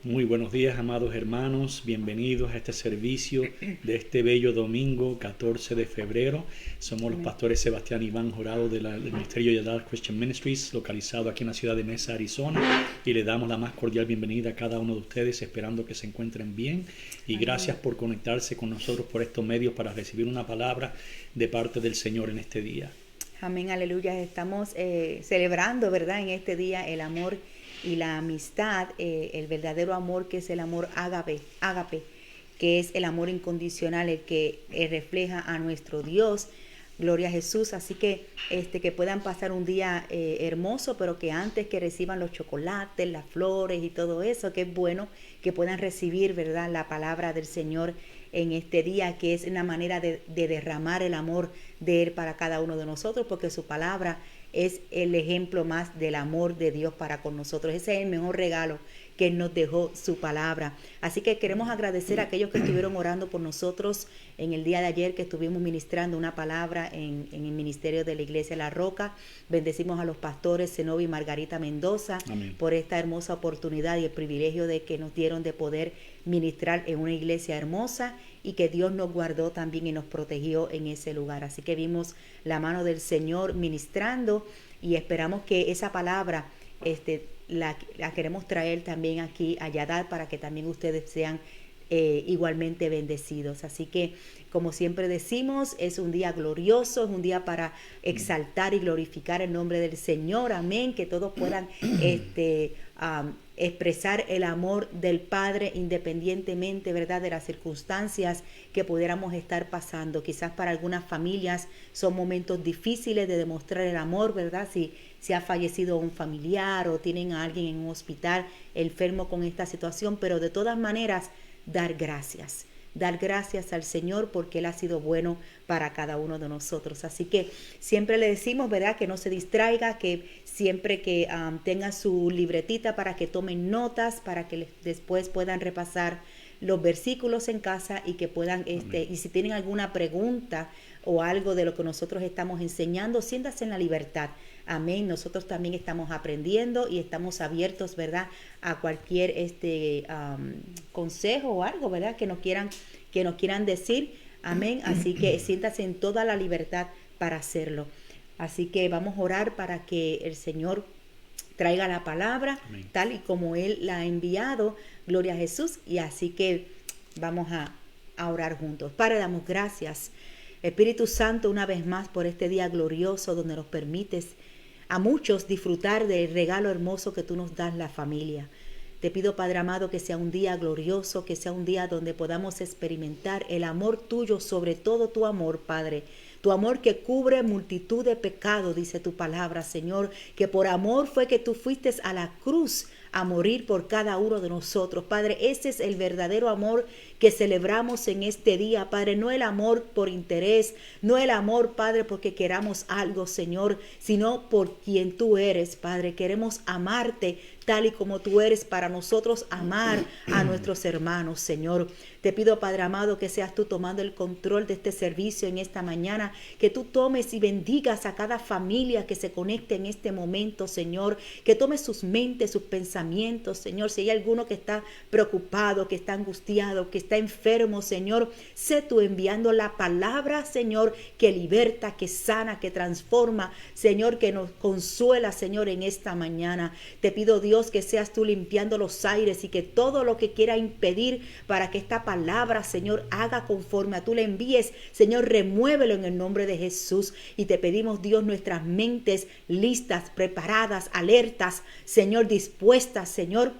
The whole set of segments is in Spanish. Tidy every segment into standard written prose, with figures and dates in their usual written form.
Muy buenos días, amados hermanos. Bienvenidos a este servicio de este bello domingo 14 de febrero. Somos los Amén. pastores Sebastián Iván Jurado del Ministerio Yadad Christian Ministries, localizado aquí en la ciudad de Mesa, Arizona. Y le damos la más cordial bienvenida a cada uno de ustedes, esperando que se encuentren bien. Y Amén. gracias por conectarse con nosotros por estos medios para recibir una palabra de parte del Señor en este día. Amén, aleluya. Estamos celebrando, ¿verdad? En este día el amor y la amistad, el verdadero amor que es el amor ágape, que es el amor incondicional, el que refleja a nuestro Dios. Gloria a Jesús. Así que puedan pasar un día hermoso, pero que antes que reciban los chocolates, las flores y todo eso, que es bueno que puedan recibir, ¿verdad?, la palabra del Señor en este día, que es una manera de derramar el amor de Él para cada uno de nosotros, porque su palabra es el ejemplo más del amor de Dios para con nosotros. Ese es el mejor regalo que Él nos dejó, su palabra. Así que queremos agradecer a aquellos que estuvieron orando por nosotros en el día de ayer, que estuvimos ministrando una palabra en el ministerio de la Iglesia La Roca. Bendecimos a los pastores Zenobi y Margarita Mendoza. Amén. Por esta hermosa oportunidad y el privilegio de que nos dieron de poder ministrar en una iglesia hermosa, y que Dios nos guardó también y nos protegió en ese lugar. Así que vimos la mano del Señor ministrando, y esperamos que esa palabra la queremos traer también aquí a Yadad, para que también ustedes sean igualmente bendecidos. Así que, como siempre decimos, es un día glorioso, es un día para exaltar y glorificar el nombre del Señor. Amén. Que todos puedan expresar el amor del Padre independientemente, ¿verdad?, de las circunstancias que pudiéramos estar pasando. Quizás para algunas familias son momentos difíciles de demostrar el amor, ¿verdad? Si ha fallecido un familiar o tienen a alguien en un hospital enfermo con esta situación, pero de todas maneras, dar gracias al Señor, porque Él ha sido bueno para cada uno de nosotros. Así que siempre le decimos, ¿verdad?, que no se distraiga, que siempre que tenga su libretita para que tomen notas, para que después puedan repasar los versículos en casa, y que puedan, y si tienen alguna pregunta o algo de lo que nosotros estamos enseñando, siéntase en la libertad. Amén. Nosotros también estamos aprendiendo y estamos abiertos, ¿verdad?, a cualquier consejo o algo, ¿verdad?, que nos quieran decir. Amén. Así que siéntase en toda la libertad para hacerlo. Así que vamos a orar para que el Señor traiga la palabra. Amén. Tal y como Él la ha enviado. Gloria a Jesús. Y así que vamos a orar juntos. Padre, damos gracias, Espíritu Santo, una vez más por este día glorioso, donde nos permites a muchos disfrutar del regalo hermoso que tú nos das, la familia. Te pido, Padre amado, que sea un día glorioso, que sea un día donde podamos experimentar el amor tuyo, sobre todo tu amor, Padre. Tu amor que cubre multitud de pecados, dice tu palabra, Señor, que por amor fue que tú fuiste a la cruz a morir por cada uno de nosotros. Padre, ese es el verdadero amor que celebramos en este día, Padre. No el amor por interés, no el amor, Padre, porque queramos algo, Señor, sino por quien tú eres, Padre. Queremos amarte tal y como tú eres, para nosotros amar a nuestros hermanos, Señor. Te pido, Padre amado, que seas tú tomando el control de este servicio en esta mañana, que tú tomes y bendigas a cada familia que se conecte en este momento, Señor, que tomes sus mentes, sus pensamientos, Señor. Si hay alguno que está preocupado, que está angustiado, que está enfermo, Señor, sé tú enviando la palabra, Señor, que liberta, que sana, que transforma, Señor, que nos consuela, Señor, en esta mañana. Te pido, Dios, que seas tú limpiando los aires, y que todo lo que quiera impedir para que esta palabra, Señor, haga conforme a tú le envíes, Señor, remuévelo en el nombre de Jesús. Y te pedimos, Dios, nuestras mentes listas, preparadas, alertas, Señor, dispuestas, Señor,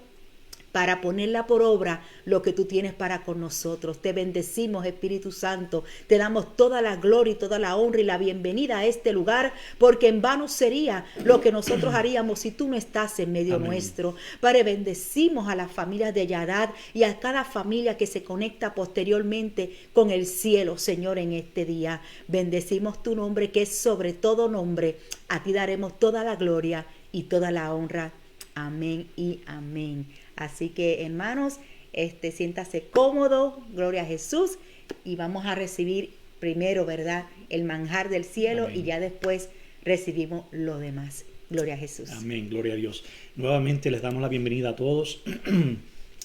para ponerla por obra lo que tú tienes para con nosotros. Te bendecimos, Espíritu Santo. Te damos toda la gloria y toda la honra y la bienvenida a este lugar, porque en vano sería lo que nosotros haríamos si tú no estás en medio Amén. Nuestro. Padre, bendecimos a las familias de Yadad y a cada familia que se conecta posteriormente con el cielo, Señor, en este día. Bendecimos tu nombre, que es sobre todo nombre. A ti daremos toda la gloria y toda la honra. Amén y amén. Así que, hermanos, siéntase cómodo, gloria a Jesús, y vamos a recibir primero, ¿verdad?, el manjar del cielo. Amén. Y ya después recibimos lo demás. Gloria a Jesús. Amén, gloria a Dios. Nuevamente les damos la bienvenida a todos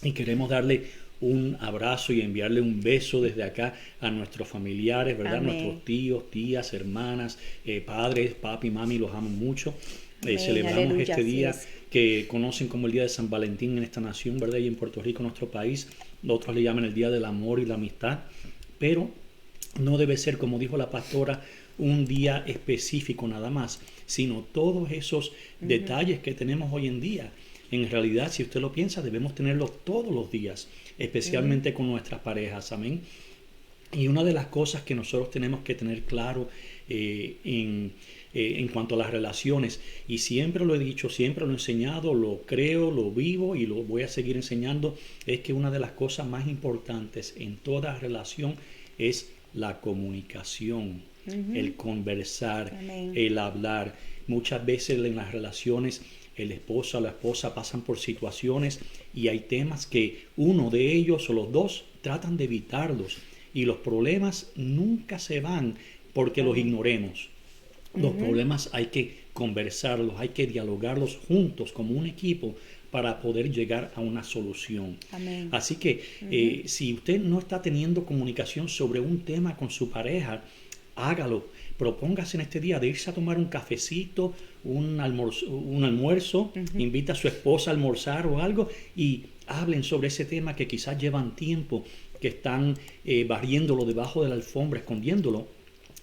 Y queremos darle un abrazo y enviarle un beso desde acá a nuestros familiares, ¿verdad? Amén. Nuestros tíos, tías, hermanas, padres, papi, mami, los amo mucho. Amén, Celebramos aleluya, este así día es. que conocen como el Día de San Valentín en esta nación, ¿verdad? Y en Puerto Rico, nuestro país, otros le llaman el Día del Amor y la Amistad, pero no debe ser, como dijo la pastora, un día específico nada más, sino todos esos detalles que tenemos hoy en día. En realidad, si usted lo piensa, debemos tenerlos todos los días, especialmente con nuestras parejas. Amén. Y una de las cosas que nosotros tenemos que tener claro en cuanto a las relaciones, y siempre lo he dicho, siempre lo he enseñado, lo creo, lo vivo y lo voy a seguir enseñando, es que una de las cosas más importantes en toda relación es la comunicación, el conversar, Amén. el hablar. Muchas veces en las relaciones el esposo o la esposa pasan por situaciones y hay temas que uno de ellos o los dos tratan de evitarlos y los problemas nunca se van porque los ignoremos. Los problemas hay que conversarlos, hay que dialogarlos juntos como un equipo para poder llegar a una solución. Amén. Así que si usted no está teniendo comunicación sobre un tema con su pareja, hágalo. Propóngase en este día de irse a tomar un cafecito, un almuerzo, invita a su esposa a almorzar o algo y hablen sobre ese tema que quizás llevan tiempo, que están barriéndolo debajo de la alfombra, escondiéndolo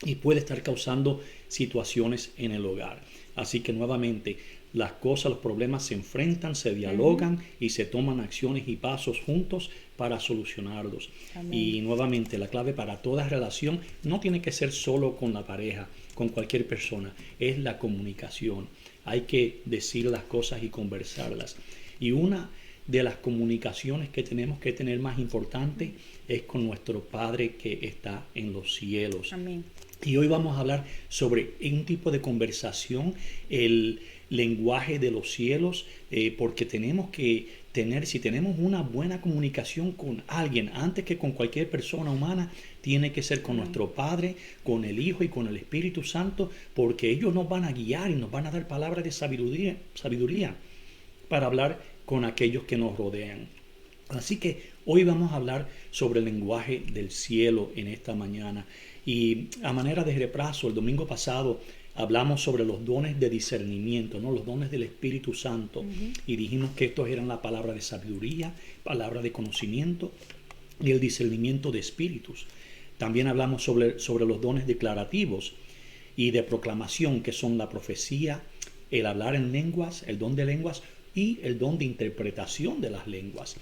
y puede estar causando situaciones en el hogar. Así que nuevamente las cosas, los problemas se enfrentan, se dialogan y se toman acciones y pasos juntos para solucionarlos. Amén. Y nuevamente la clave para toda relación no tiene que ser solo con la pareja, con cualquier persona, es la comunicación. Hay que decir las cosas y conversarlas. Y una de las comunicaciones que tenemos que tener más importante es con nuestro Padre que está en los cielos. Amén. Y hoy vamos a hablar sobre un tipo de conversación, el lenguaje de los cielos, porque tenemos que tener, si tenemos una buena comunicación con alguien, antes que con cualquier persona humana, tiene que ser con nuestro Padre, con el Hijo y con el Espíritu Santo, porque ellos nos van a guiar y nos van a dar palabras de sabiduría para hablar con aquellos que nos rodean. Así que hoy vamos a hablar sobre el lenguaje del cielo en esta mañana. Y a manera de repaso, el domingo pasado hablamos sobre los dones de discernimiento, ¿no? Los dones del Espíritu Santo. Y dijimos que estos eran la palabra de sabiduría, palabra de conocimiento y el discernimiento de espíritus. También hablamos sobre los dones declarativos y de proclamación, que son la profecía, el hablar en lenguas, el don de lenguas y el don de interpretación de las lenguas.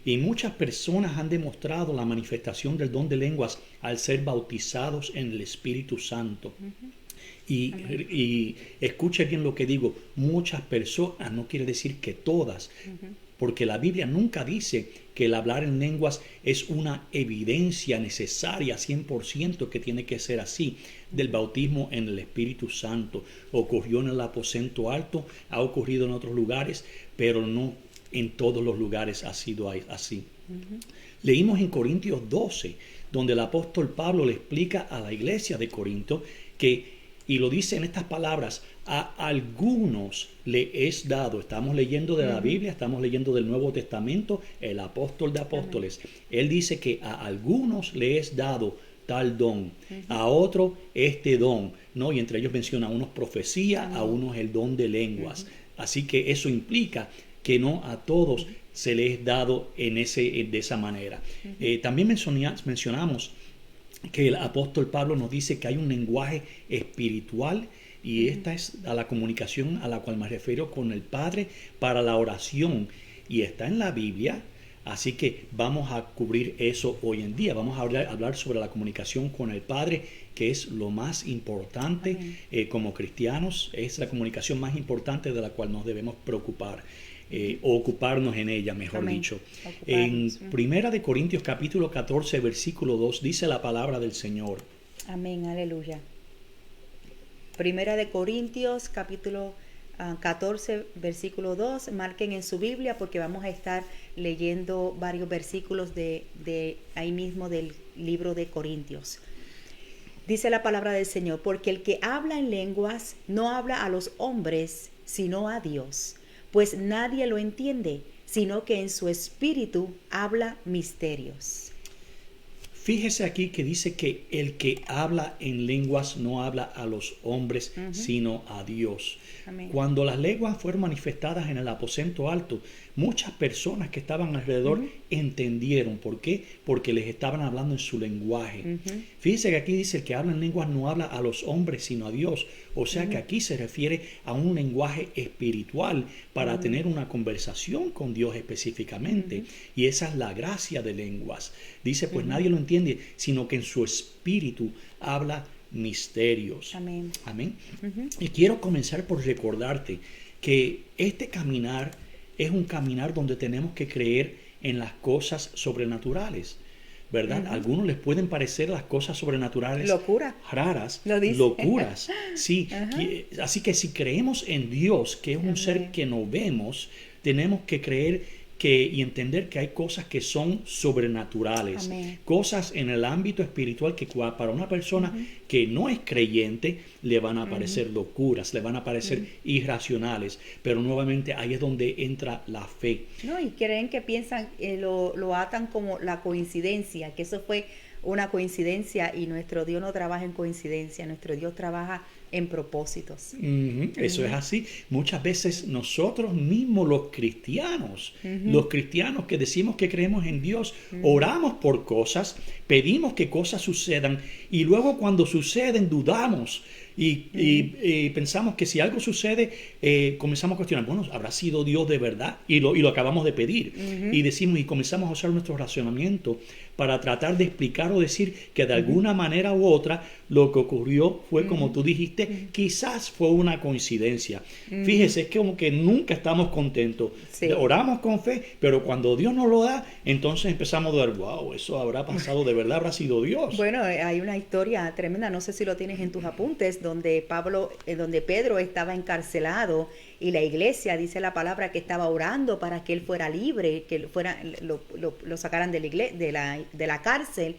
Y muchas personas han demostrado la manifestación del don de lenguas al ser bautizados en el Espíritu Santo. Y escuche bien lo que digo, muchas personas, no quiere decir que todas, porque la Biblia nunca dice que el hablar en lenguas es una evidencia necesaria 100% que tiene que ser así del bautismo en el Espíritu Santo. Ocurrió en el aposento alto, ha ocurrido en otros lugares, pero no en todos los lugares ha sido así. Leímos en Corintios 12, donde el apóstol Pablo le explica a la iglesia de Corinto que, y lo dice en estas palabras, a algunos le es dado. Estamos leyendo de la Biblia, estamos leyendo del Nuevo Testamento, el apóstol de apóstoles. Él dice que a algunos le es dado tal don, a otro este don, ¿no? Y entre ellos menciona a unos profecía, a unos el don de lenguas. Así que eso implica que no a todos se les es dado de esa manera. También mencionamos que el apóstol Pablo nos dice que hay un lenguaje espiritual y esta es a la comunicación a la cual me refiero con el Padre para la oración y está en la Biblia, así que vamos a cubrir eso hoy en día. Vamos a hablar sobre la comunicación con el Padre, que es lo más importante como cristianos, es la comunicación más importante de la cual nos debemos preocupar. O ocuparnos en ella, mejor dicho. En Primera de Corintios capítulo 14 versículo 2 dice la palabra del Señor. Amén, aleluya. Primera de Corintios capítulo 14 versículo 2, marquen en su Biblia porque vamos a estar leyendo varios versículos de ahí mismo del libro de Corintios. Dice la palabra del Señor, porque el que habla en lenguas no habla a los hombres, sino a Dios, pues nadie lo entiende, sino que en su espíritu habla misterios. Fíjese aquí que dice que el que habla en lenguas no habla a los hombres, sino a Dios. Amén. Cuando las lenguas fueron manifestadas en el aposento alto, muchas personas que estaban alrededor entendieron. ¿Por qué? Porque les estaban hablando en su lenguaje. Fíjese que aquí dice el que habla en lenguas no habla a los hombres, sino a Dios. O sea que aquí se refiere a un lenguaje espiritual para tener una conversación con Dios específicamente. Y esa es la gracia de lenguas. Dice, pues nadie lo entiende, sino que en su espíritu habla misterios. Amén. Amén. Y quiero comenzar por recordarte que este caminar es un caminar donde tenemos que creer en las cosas sobrenaturales, ¿verdad? A algunos les pueden parecer las cosas sobrenaturales Locura. raras, Lo dice. locuras. Sí, así que si creemos en Dios, que es un ser que no vemos, tenemos que creer y entender que hay cosas que son sobrenaturales, Amén. cosas en el ámbito espiritual que para una persona que no es creyente le van a parecer locuras, le van a parecer irracionales, pero nuevamente ahí es donde entra la fe. No, y creen que piensan, lo atan como la coincidencia, que eso fue una coincidencia, y nuestro Dios no trabaja en coincidencia, nuestro Dios trabaja en propósitos. Eso es así. Muchas veces nosotros mismos los cristianos que decimos que creemos en Dios, oramos por cosas, pedimos que cosas sucedan y luego cuando suceden dudamos y pensamos que si algo sucede comenzamos a cuestionar, bueno, ¿habrá sido Dios de verdad? Y lo acabamos de pedir y decimos y comenzamos a usar nuestro razonamiento para tratar de explicar o decir que de alguna manera u otra lo que ocurrió fue como tú dijiste, quizás fue una coincidencia. Fíjese, es como que nunca estamos contentos. Sí. Oramos con fe, pero cuando Dios nos lo da, entonces empezamos a dar, wow, eso habrá pasado, de verdad habrá sido Dios. Bueno, hay una historia tremenda, no sé si lo tienes en tus apuntes, donde Pedro estaba encarcelado y la iglesia, dice la palabra, que estaba orando para que él fuera libre, que lo sacaran de la cárcel.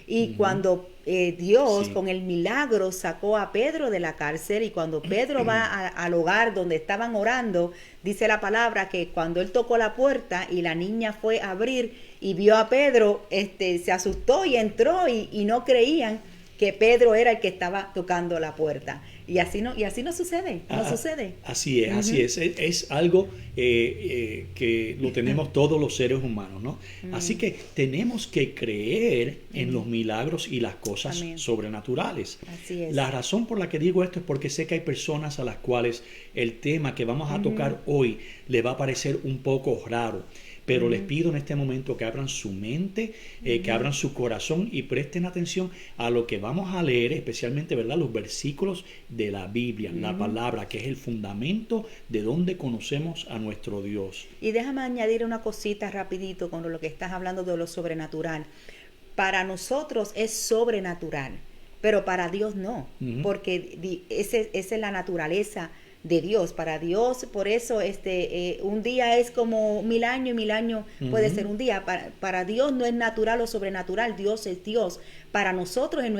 Y cuando Dios con el milagro sacó a Pedro de la cárcel, y cuando Pedro va al hogar donde estaban orando, dice la palabra que cuando él tocó la puerta y la niña fue a abrir y vio a Pedro, se asustó y entró y no creían que Pedro era el que estaba tocando la puerta. Y así no sucede, sucede. Así es, así es. Es algo que lo tenemos todos los seres humanos, ¿no? Así que tenemos que creer en los milagros y las cosas sobrenaturales. Así es. La razón por la que digo esto es porque sé que hay personas a las cuales el tema que vamos a tocar hoy le va a parecer un poco raro. Pero les pido en este momento que abran su mente, que abran su corazón y presten atención a lo que vamos a leer, especialmente, ¿verdad?, los versículos de la Biblia, la palabra, que es el fundamento de donde conocemos a nuestro Dios. Y déjame añadir una cosita rapidito con lo que estás hablando de lo sobrenatural. Para nosotros es sobrenatural, pero para Dios no, porque esa es la naturaleza de Dios. Para Dios, por eso un día es como 1000 años y 1000 años puede ser un día. Para Dios no es natural o sobrenatural, Dios es Dios. Para nosotros en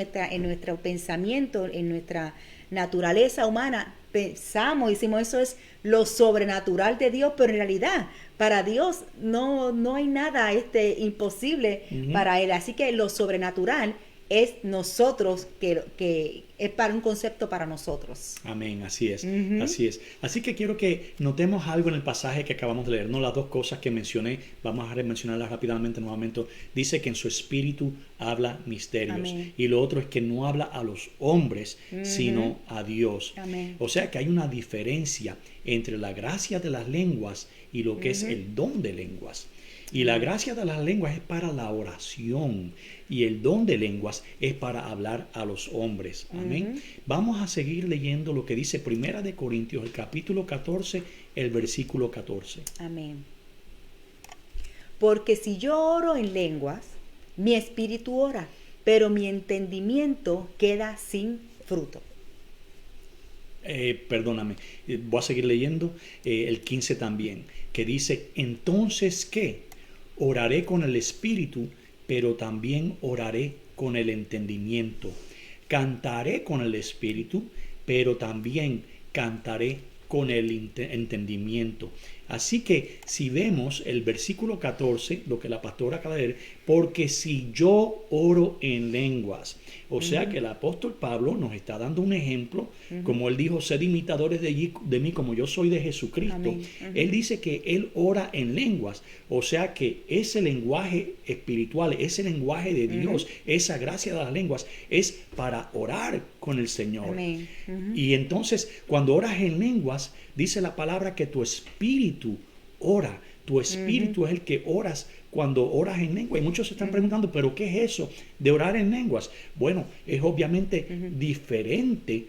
nuestro pensamiento, en nuestra naturaleza humana, pensamos, decimos eso es lo sobrenatural de Dios, pero en realidad para Dios no hay nada imposible para Él. Así que lo sobrenatural es nosotros, que es para un concepto para nosotros. Amén, así es, así es. Así que quiero que notemos algo en el pasaje que acabamos de leer, ¿no? Las dos cosas que mencioné, vamos a mencionarlas rápidamente nuevamente. Dice que en su espíritu habla misterios. Amén. Y lo otro es que no habla a los hombres, sino a Dios. Amén. O sea que hay una diferencia entre la gracia de las lenguas y lo que es el don de lenguas. Y la gracia de las lenguas es para la oración y el don de lenguas es para hablar a los hombres. Amén. Vamos a seguir leyendo lo que dice Primera de Corintios, el capítulo 14, el versículo 14. Amén. Porque si yo oro en lenguas, mi espíritu ora, pero mi entendimiento queda sin fruto. Perdóname, voy a seguir leyendo el 15 también, que dice, entonces ¿qué? Oraré con el espíritu, pero también oraré con el entendimiento. Cantaré con el espíritu, pero también cantaré con el entendimiento. Así que si vemos el versículo 14, lo que la pastora acaba de leer, porque si yo oro en lenguas, o sea que el apóstol Pablo nos está dando un ejemplo, como él dijo, sed imitadores de mí como yo soy de Jesucristo. Amén. Él dice que él ora en lenguas, o sea que ese lenguaje espiritual, ese lenguaje de Dios, esa gracia de las lenguas es para orar con el Señor. Amén. Y entonces cuando oras en lenguas, dice la palabra que tu espíritu ora, tu espíritu es el que oras cuando oras en lengua. Y muchos se están preguntando, ¿pero qué es eso de orar en lenguas? Bueno, es obviamente diferente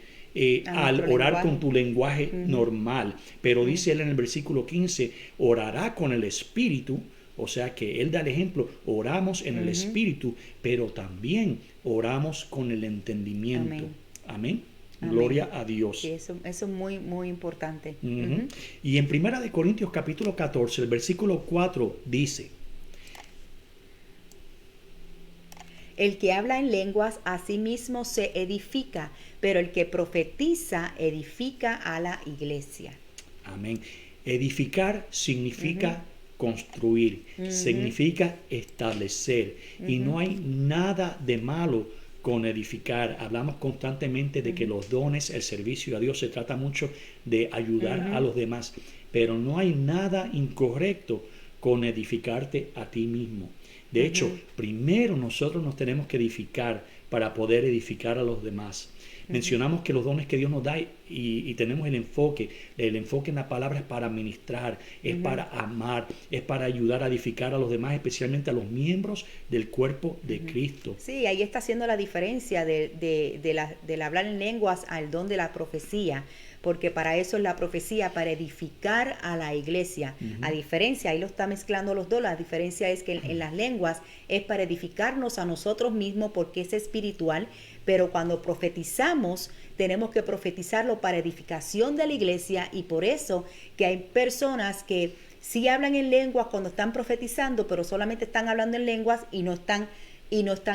al orar lenguaje. con tu lenguaje normal. Pero dice él en el versículo 15, orará con el espíritu. O sea que él da el ejemplo, oramos en el espíritu, pero también oramos con el entendimiento. Amén. Amén. Amén. Gloria a Dios. Sí, eso es muy, muy importante. Y en 1 de Corintios capítulo 14, el versículo 4 dice, El que habla en lenguas a sí mismo se edifica, pero el que profetiza edifica a la iglesia. amén. Edificar significa construir, significa establecer. Y no hay nada de malo con edificar. Hablamos constantemente de que los dones, el servicio a Dios, se trata mucho de ayudar a los demás. Pero no hay nada incorrecto con edificarte a ti mismo. De hecho, primero nosotros nos tenemos que edificar para poder edificar a los demás. Mencionamos que los dones que Dios nos da y tenemos el enfoque en la palabra es para ministrar, es para amar, es para ayudar a edificar a los demás, especialmente a los miembros del cuerpo de Cristo. Sí, ahí está haciendo la diferencia del hablar en lenguas al don de la profecía, porque para eso es la profecía, para edificar a la iglesia. A diferencia, ahí lo está mezclando los dos, la diferencia es que en las lenguas es para edificarnos a nosotros mismos porque es espiritual, pero cuando profetizamos tenemos que profetizarlo para edificación de la iglesia, y por eso que hay personas que sí hablan en lenguas cuando están profetizando, pero solamente están hablando en lenguas y no están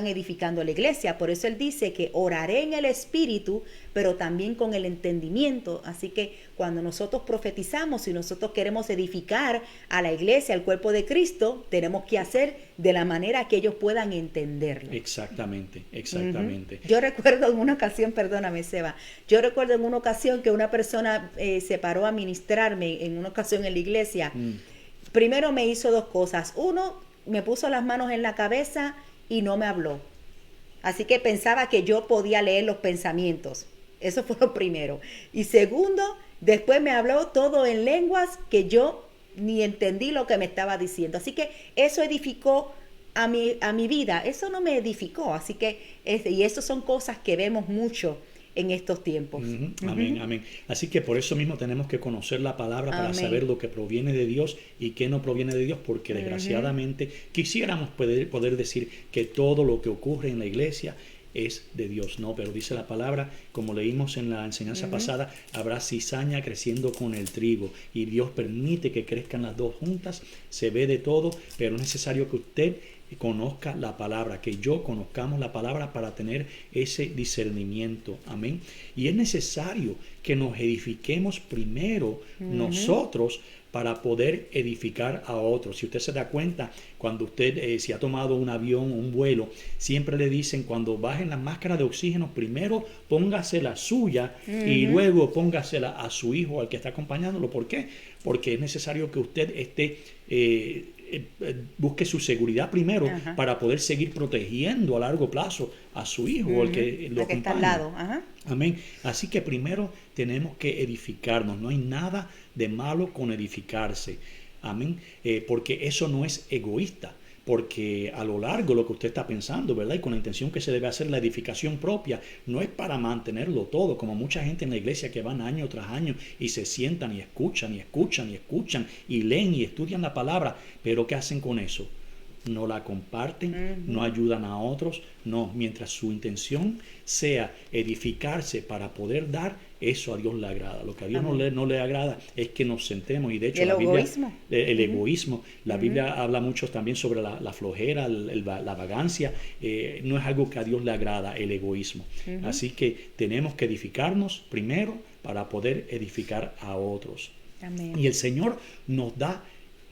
edificando la iglesia. Por eso él dice que oraré en el espíritu, pero también con el entendimiento. Así que cuando nosotros profetizamos y nosotros queremos edificar a la iglesia, al cuerpo de Cristo, tenemos que hacer de la manera que ellos puedan entenderlo. Exactamente. Yo recuerdo en una ocasión, perdóname, Seba, yo recuerdo en una ocasión que una persona se paró a ministrarme en una ocasión en la iglesia. Primero me hizo dos cosas. Uno, me puso las manos en la cabeza y no me habló. Así que pensaba que yo podía leer los pensamientos. Eso fue lo primero. Y segundo, después me habló todo en lenguas que yo ni entendí lo que me estaba diciendo. Así que eso edificó a mi vida. Eso no me edificó. Así que, y eso son cosas que vemos mucho en estos tiempos. Amén. Así que por eso mismo tenemos que conocer la palabra para saber lo que proviene de Dios y qué no proviene de Dios, porque desgraciadamente quisiéramos poder decir que todo lo que ocurre en la iglesia es de Dios, no, pero dice la palabra, como leímos en la enseñanza pasada, habrá cizaña creciendo con el trigo, y Dios permite que crezcan las dos juntas, se ve de todo, pero es necesario que usted conozca la palabra, que yo conozcamos la palabra para tener ese discernimiento. Amén. Y es necesario que nos edifiquemos primero nosotros para poder edificar a otros. Si usted se da cuenta, cuando usted si ha tomado un avión o un vuelo, siempre le dicen cuando bajen las máscaras de oxígeno, primero póngase la suya y luego póngasela a su hijo, al que está acompañándolo. ¿Por qué? Porque es necesario que usted busque su seguridad primero para poder seguir protegiendo a largo plazo a su hijo o al que lo acompaña. Está al lado. Amén. Así que primero tenemos que edificarnos. No hay nada de malo con edificarse. Amén. Porque eso no es egoísta. Porque a lo largo lo que usted está pensando, ¿verdad? Y con la intención que se debe hacer la edificación propia, no es para mantenerlo todo, como mucha gente en la iglesia que van año tras año y se sientan y escuchan y leen y estudian la palabra, pero ¿qué hacen con eso? No la comparten, no ayudan a otros, no, mientras su intención sea edificarse para poder dar, eso a Dios le agrada. Lo que a Dios no le agrada es que nos sentemos, y de hecho el egoísmo, la Biblia habla mucho también sobre la flojera, la vagancia, no es algo que a Dios le agrada, el egoísmo. Así que tenemos que edificarnos primero para poder edificar a otros. Amén. Y el Señor nos da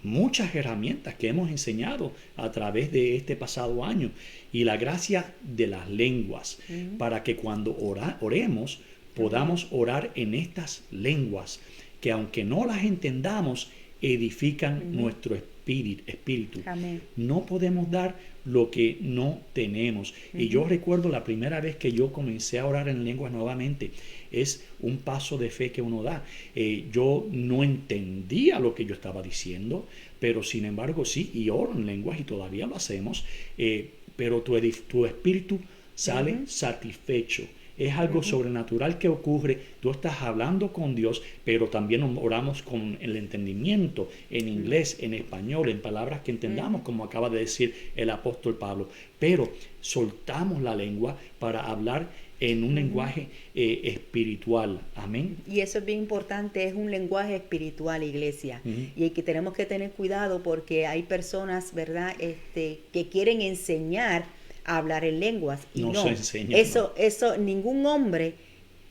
muchas herramientas que hemos enseñado a través de este pasado año y la gracia de las lenguas para que cuando oremos podamos orar en estas lenguas que aunque no las entendamos edifican nuestro espíritu. Amén. No podemos dar lo que no tenemos. Y yo recuerdo la primera vez que yo comencé a orar en lenguas nuevamente. Es un paso de fe que uno da. Yo no entendía lo que yo estaba diciendo, pero sin embargo sí, y oro en lenguas y todavía lo hacemos, pero tu espíritu sale satisfecho. Es algo sobrenatural que ocurre. Tú estás hablando con Dios, pero también oramos con el entendimiento en inglés, en español, en palabras que entendamos, como acaba de decir el apóstol Pablo. Pero soltamos la lengua para hablar en un lenguaje espiritual. Amén. Y eso es bien importante, es un lenguaje espiritual, iglesia. Y que tenemos que tener cuidado porque hay personas, ¿verdad?, que quieren enseñar a hablar en lenguas. Y no, se enseña, eso, ningún hombre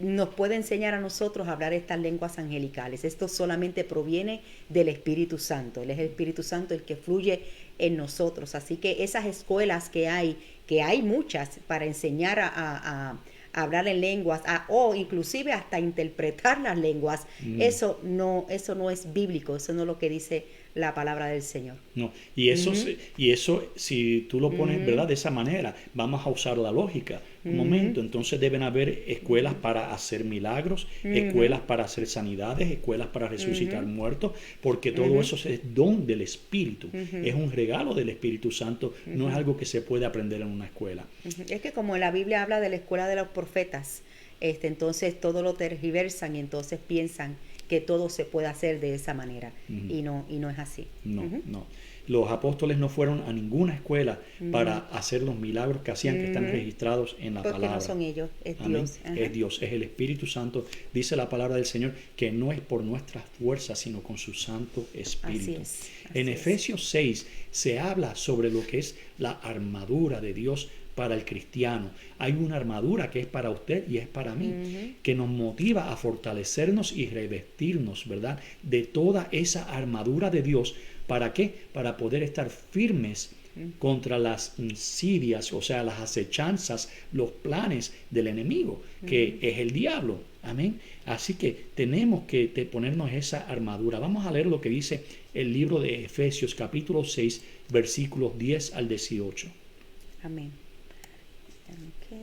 nos puede enseñar a nosotros a hablar estas lenguas angelicales. Esto solamente proviene del Espíritu Santo. Él es el Espíritu Santo el que fluye en nosotros. Así que esas escuelas que hay muchas para enseñar a hablar en lenguas, o inclusive hasta interpretar las lenguas, eso no es bíblico, eso no es lo que dice la palabra del Señor. No, y eso, si tú lo pones, ¿verdad?, de esa manera, vamos a usar la lógica. Un momento, entonces deben haber escuelas para hacer milagros, escuelas para hacer sanidades, escuelas para resucitar muertos, porque todo eso es don del Espíritu, es un regalo del Espíritu Santo, no es algo que se puede aprender en una escuela. Es que como la Biblia habla de la escuela de los profetas, entonces todo lo tergiversan y entonces piensan que todo se puede hacer de esa manera y no es así. No. Los apóstoles no fueron a ninguna escuela para hacer los milagros que hacían, que están registrados en la palabra. Porque no son ellos, es Amén. Dios. Es Dios, es el Espíritu Santo. Dice la palabra del Señor que no es por nuestras fuerzas, sino con su Santo Espíritu. Así En es. Efesios 6 se habla sobre lo que es la armadura de Dios para el cristiano. Hay una armadura que es para usted y es para mí, que nos motiva a fortalecernos y revestirnos, ¿verdad?, de toda esa armadura de Dios. ¿Para qué? Para poder estar firmes contra las insidias, o sea, las acechanzas, los planes del enemigo, que es el diablo. Amén. Así que tenemos que ponernos esa armadura. Vamos a leer lo que dice el libro de Efesios, capítulo 6, versículos 10 al 18. Amén. Ok.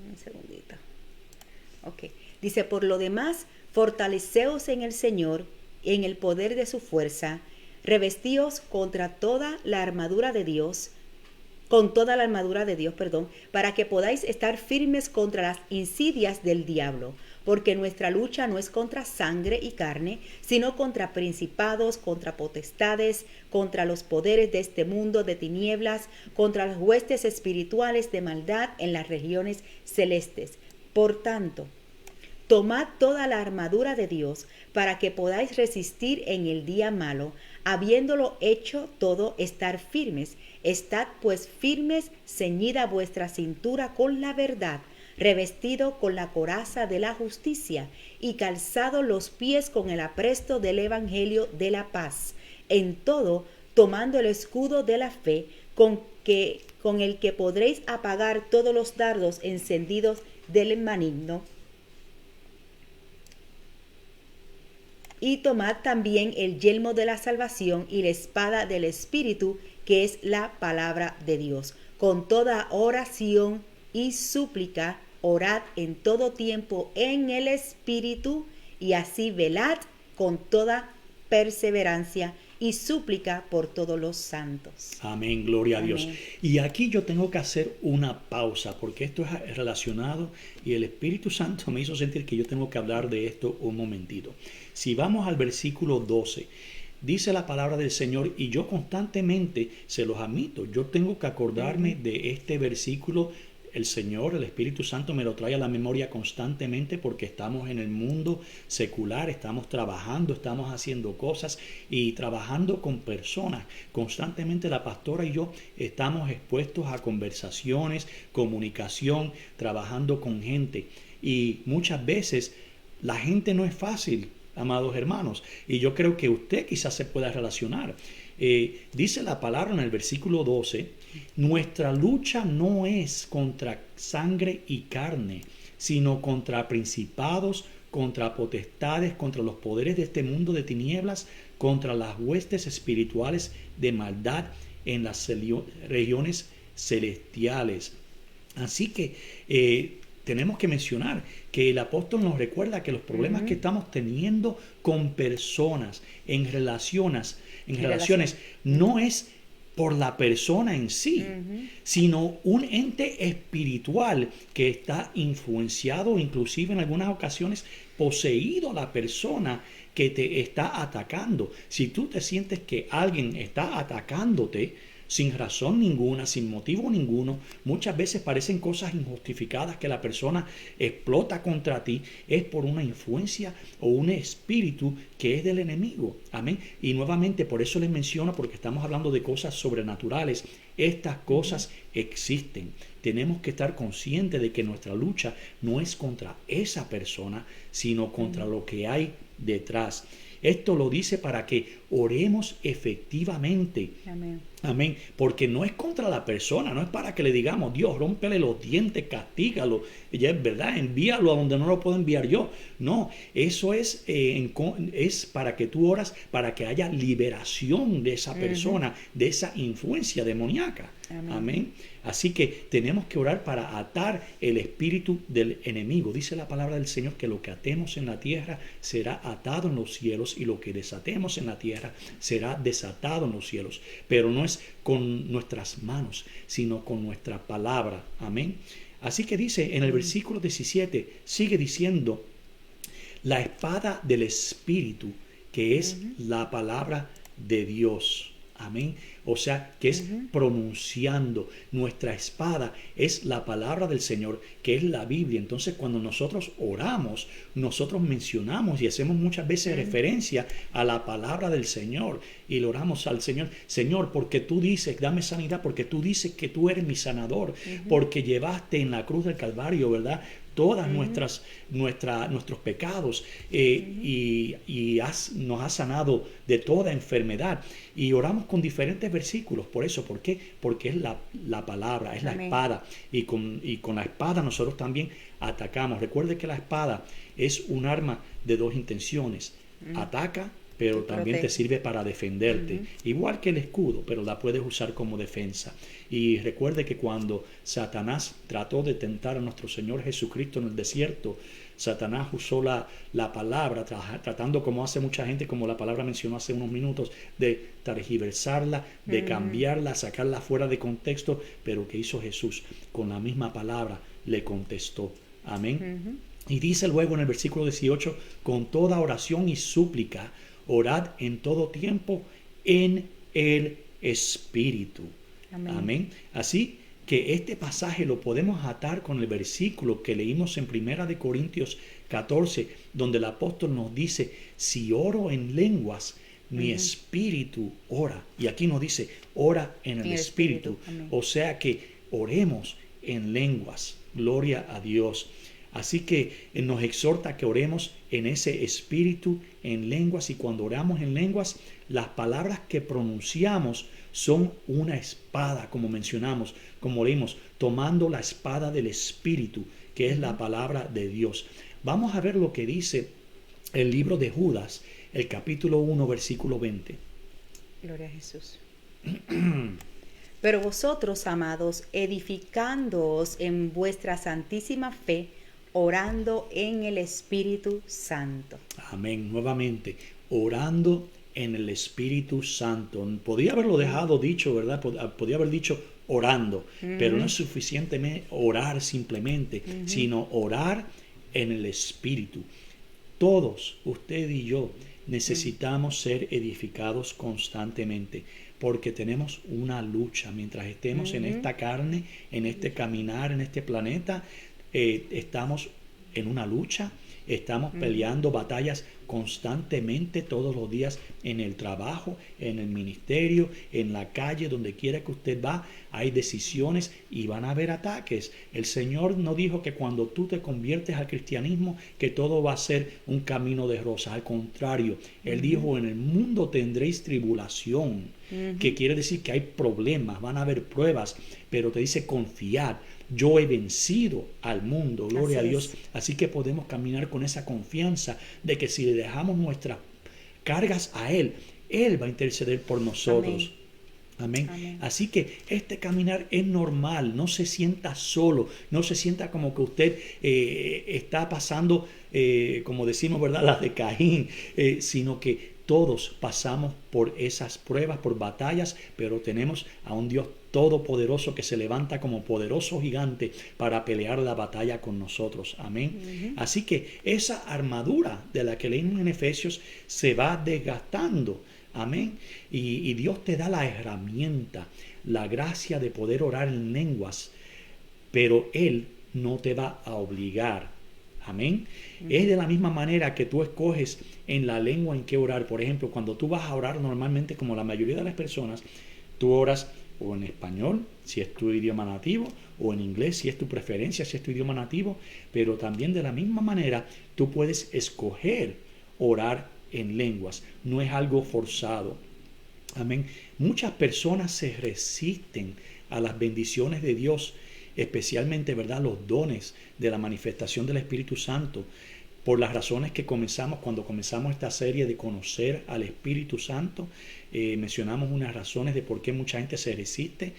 Un segundito. Ok. Dice, por lo demás, fortaleceos en el Señor, en el poder de su fuerza, revestíos con toda la armadura de Dios, para que podáis estar firmes contra las insidias del diablo, porque nuestra lucha no es contra sangre y carne, sino contra principados, contra potestades, contra los poderes de este mundo de tinieblas, contra las huestes espirituales de maldad en las regiones celestes. Por tanto, tomad toda la armadura de Dios para que podáis resistir en el día malo, habiéndolo hecho todo, estar firmes. Estad pues firmes, ceñida vuestra cintura con la verdad, revestido con la coraza de la justicia y calzado los pies con el apresto del evangelio de la paz. En todo, tomando el escudo de la fe, con el que podréis apagar todos los dardos encendidos del maligno. Y tomad también el yelmo de la salvación y la espada del Espíritu, que es la palabra de Dios. Con toda oración y súplica, orad en todo tiempo en el Espíritu, y así velad con toda perseverancia y súplica por todos los santos. Amén, gloria a Dios. Amén. Y aquí yo tengo que hacer una pausa, porque esto es relacionado y el Espíritu Santo me hizo sentir que yo tengo que hablar de esto un momentito. Si vamos al versículo 12, dice la palabra del Señor, y yo constantemente se los admito, yo tengo que acordarme de este versículo. El Señor, el Espíritu Santo me lo trae a la memoria constantemente porque estamos en el mundo secular, estamos trabajando, estamos haciendo cosas y trabajando con personas. Constantemente la pastora y yo estamos expuestos a conversaciones, comunicación, trabajando con gente. Y muchas veces la gente no es fácil. amados hermanos. Y yo creo que usted quizás se pueda relacionar. Dice la palabra en el versículo 12, nuestra lucha no es contra sangre y carne, sino contra principados, contra potestades, contra los poderes de este mundo de tinieblas, contra las huestes espirituales de maldad en las regiones celestiales. Así que tenemos que mencionar que el apóstol nos recuerda que los problemas que estamos teniendo con personas, en relaciones, no es por la persona en sí, sino un ente espiritual que está influenciado, inclusive en algunas ocasiones poseído la persona que te está atacando. Si tú te sientes que alguien está atacándote sin razón ninguna, sin motivo ninguno, muchas veces parecen cosas injustificadas que la persona explota contra ti, es por una influencia o un espíritu que es del enemigo. Amén. Y nuevamente por eso les menciono, porque estamos hablando de cosas sobrenaturales. Estas cosas existen. Tenemos que estar conscientes de que nuestra lucha no es contra esa persona, sino contra lo que hay detrás. Esto lo dice para que oremos efectivamente. Amén. Amén. Porque no es contra la persona, no es para que le digamos, Dios, rómpele los dientes, castígalo. Ya es verdad, envíalo a donde no lo puedo enviar yo. No, eso es para que tú oras, para que haya liberación de esa persona, de esa influencia demoníaca. Amén. Amén. Así que tenemos que orar para atar el espíritu del enemigo. Dice la palabra del Señor que lo que atemos en la tierra será atado en los cielos y lo que desatemos en la tierra será desatado en los cielos. Pero no es con nuestras manos, sino con nuestra palabra. Amén. Así que dice en el versículo 17, sigue diciendo, la espada del Espíritu, que es la palabra de Dios. Amén. O sea, que es pronunciando. Nuestra espada es la palabra del Señor, que es la Biblia. Entonces, cuando nosotros oramos, nosotros mencionamos y hacemos muchas veces referencia a la palabra del Señor. Y le oramos al Señor, Señor, porque tú dices, dame sanidad, porque tú dices que tú eres mi sanador, porque llevaste en la cruz del Calvario, ¿verdad?, todas nuestros pecados y nos has sanado de toda enfermedad. Y oramos con diferentes versículos. Por eso, ¿por qué? Porque es la palabra, es la espada. Y con la espada nosotros también atacamos. Recuerde que la espada es un arma de dos intenciones. Ataca, pero también te sirve para defenderte. Igual que el escudo, pero la puedes usar como defensa. Y recuerde que cuando Satanás trató de tentar a nuestro Señor Jesucristo en el desierto, Satanás usó la palabra, tratando, como hace mucha gente, como la palabra mencionó hace unos minutos, de tergiversarla, de cambiarla, sacarla fuera de contexto. Pero ¿qué hizo Jesús? Con la misma palabra le contestó. Amén. Y dice luego en el versículo 18, con toda oración y súplica, orad en todo tiempo en el Espíritu. Amén. Así que este pasaje lo podemos atar con el versículo que leímos en 1 Corintios 14, donde el apóstol nos dice, si oro en lenguas, mi espíritu ora. Y aquí nos dice, ora en el espíritu. O sea que oremos en lenguas. Gloria a Dios. Así que nos exhorta que oremos en ese espíritu, en lenguas, y cuando oramos en lenguas, las palabras que pronunciamos son una espada, como mencionamos, como leímos, tomando la espada del espíritu, que es la palabra de Dios. Vamos a ver lo que dice el libro de Judas, el capítulo 1, versículo 20. Gloria a Jesús. Pero vosotros, amados, edificándoos en vuestra santísima fe, orando en el Espíritu Santo. Amén. Nuevamente, orando en el Espíritu Santo. Podía haberlo dejado dicho, ¿verdad? Podía haber dicho orando, pero no es suficiente orar simplemente, sino orar en el Espíritu. Todos, usted y yo, necesitamos ser edificados constantemente, porque tenemos una lucha. Mientras estemos en esta carne, en este caminar, en este planeta, estamos en una lucha Estamos peleando batallas constantemente todos los días en el trabajo, en el ministerio, en la calle, donde quiera que usted va, hay decisiones y van a haber ataques. El Señor no dijo que cuando tú te conviertes al cristianismo que todo va a ser un camino de rosas. Al contrario, Él dijo: en el mundo tendréis tribulación, que quiere decir que hay problemas, van a haber pruebas, pero te dice: confiad, yo he vencido al mundo, gloria a Dios. Así que podemos caminar con esa confianza de que si le dejamos nuestras cargas a Él, Él va a interceder por nosotros. Amén. Amén. Así que este caminar es normal, no se sienta solo, no se sienta como que usted está pasando, como decimos, ¿verdad?, las de Caín, sino que todos pasamos por esas pruebas, por batallas, pero tenemos a un Dios todopoderoso que se levanta como poderoso gigante para pelear la batalla con nosotros. Amén. Así que esa armadura de la que leímos en Efesios se va desgastando. Amén. Y Dios te da la herramienta, la gracia de poder orar en lenguas, pero Él no te va a obligar. Amén. Es de la misma manera que tú escoges en la lengua en que orar. Por ejemplo, cuando tú vas a orar normalmente, como la mayoría de las personas, tú oras o en español, si es tu idioma nativo, o en inglés, si es tu preferencia, si es tu idioma nativo, pero también de la misma manera tú puedes escoger orar en lenguas. No es algo forzado. Amén. Muchas personas se resisten a las bendiciones de Dios, especialmente, ¿verdad?, los dones de la manifestación del Espíritu Santo, por las razones que cuando comenzamos esta serie de conocer al Espíritu Santo. Mencionamos unas razones de por qué mucha gente se resiste,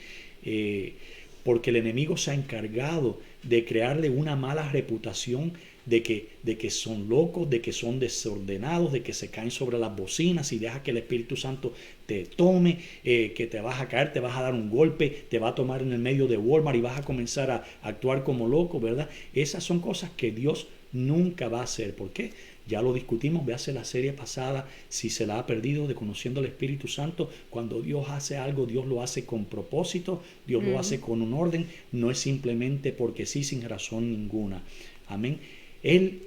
porque el enemigo se ha encargado de crearle una mala reputación de que son locos, de que son desordenados, de que se caen sobre las bocinas y deja que el Espíritu Santo te tome, que te vas a caer, te vas a dar un golpe, te va a tomar en el medio de Walmart y vas a comenzar a actuar como loco, ¿verdad? Esas son cosas que Dios nunca va a hacer. ¿Por qué? Ya lo discutimos, véase la serie pasada, si se la ha perdido, de Conociendo al Espíritu Santo. Cuando Dios hace algo, Dios lo hace con propósito, Dios lo hace con un orden, no es simplemente porque sí, sin razón ninguna. Amén. Él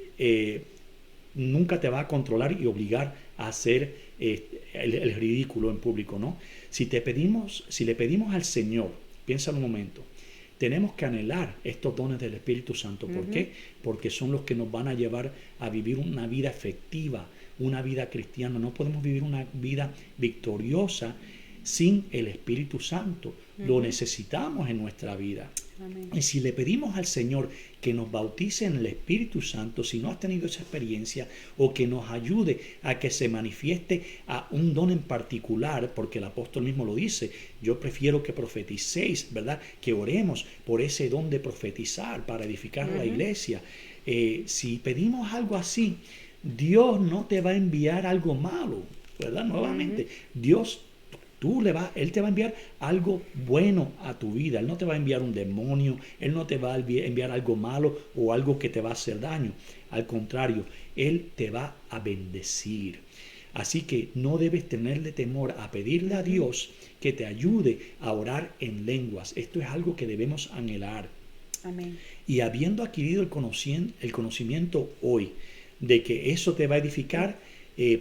nunca te va a controlar y obligar a hacer el ridículo en público, ¿no? Si le pedimos al Señor, piensa un momento, tenemos que anhelar estos dones del Espíritu Santo. ¿Por qué? Porque son los que nos van a llevar a vivir una vida efectiva, una vida cristiana. No podemos vivir una vida victoriosa sin el Espíritu Santo. Lo necesitamos en nuestra vida. Amén. Y si le pedimos al Señor que nos bautice en el Espíritu Santo, si no has tenido esa experiencia, o que nos ayude a que se manifieste a un don en particular, porque el apóstol mismo lo dice, yo prefiero que profeticéis, ¿verdad?, que oremos por ese don de profetizar para edificar la iglesia. Si pedimos algo así, Dios no te va a enviar algo malo, ¿verdad? Nuevamente, Él te va a enviar algo bueno a tu vida. Él no te va a enviar un demonio, Él no te va a enviar algo malo o algo que te va a hacer daño. Al contrario, Él te va a bendecir. Así que no debes tenerle temor a pedirle a Dios que te ayude a orar en lenguas. Esto es algo que debemos anhelar. Amén. Y habiendo adquirido el conocimiento hoy de que eso te va a edificar,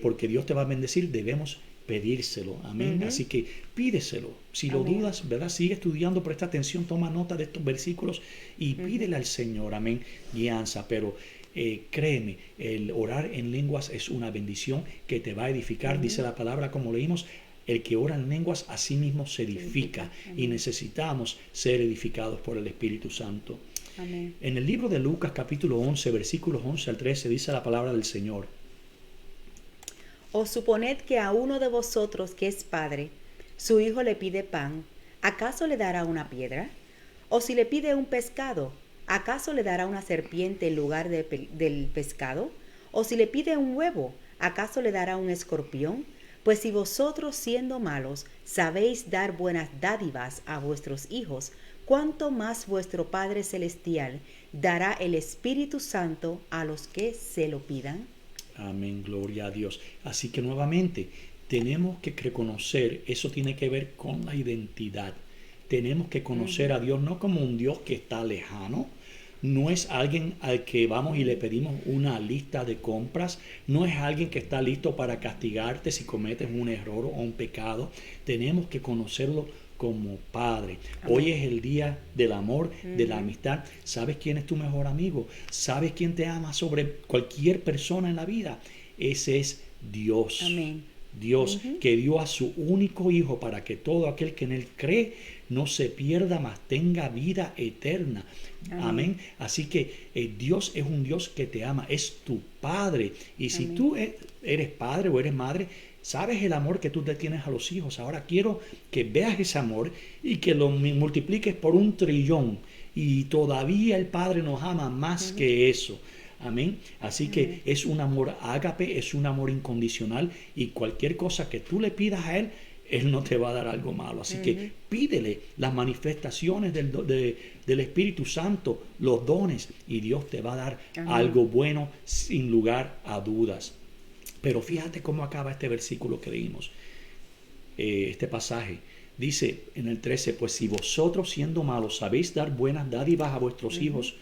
porque Dios te va a bendecir, debemos pedírselo. Amén. Así que pídeselo. Si lo dudas, ¿verdad?, sigue estudiando, presta atención, toma nota de estos versículos y pídele al Señor, amén, guianza. Pero créeme, el orar en lenguas es una bendición que te va a edificar. Dice la palabra, como leímos, el que ora en lenguas a sí mismo se edifica. Y necesitamos ser edificados por el Espíritu Santo. Amén. En el libro de Lucas capítulo 11, versículos 11 al 13, dice la palabra del Señor: O suponed que a uno de vosotros que es padre, su hijo le pide pan, ¿acaso le dará una piedra? O si le pide un pescado, ¿acaso le dará una serpiente en lugar del pescado? O si le pide un huevo, ¿acaso le dará un escorpión? Pues si vosotros, siendo malos, sabéis dar buenas dádivas a vuestros hijos, ¿cuánto más vuestro Padre Celestial dará el Espíritu Santo a los que se lo pidan? Amén, gloria a Dios. Así que nuevamente tenemos que reconocer, eso tiene que ver con la identidad. Tenemos que conocer a Dios no como un Dios que está lejano, no es alguien al que vamos y le pedimos una lista de compras, no es alguien que está listo para castigarte si cometes un error o un pecado. Tenemos que conocerlo como Padre. Amén. Hoy es el día del amor, de la amistad. ¿Sabes quién es tu mejor amigo? ¿Sabes quién te ama sobre cualquier persona en la vida? Ese es Dios. Amén. Dios que dio a su único Hijo para que todo aquel que en Él cree no se pierda, mas tenga vida eterna. Amén. Así que Dios es un Dios que te ama, es tu Padre. Y si tú eres padre o eres madre, sabes el amor que tú le tienes a los hijos. Ahora quiero que veas ese amor y que lo multipliques por 1.000.000.000. Y todavía el Padre nos ama más que eso. Amén. Así que es un amor ágape, es un amor incondicional, y cualquier cosa que tú le pidas a Él, Él no te va a dar algo malo. Así que pídele las manifestaciones del Espíritu Santo, los dones, y Dios te va a dar algo bueno sin lugar a dudas. Pero fíjate cómo acaba este versículo que leímos, este pasaje. Dice en el 13, pues si vosotros siendo malos sabéis dar buenas dádivas a vuestros hijos,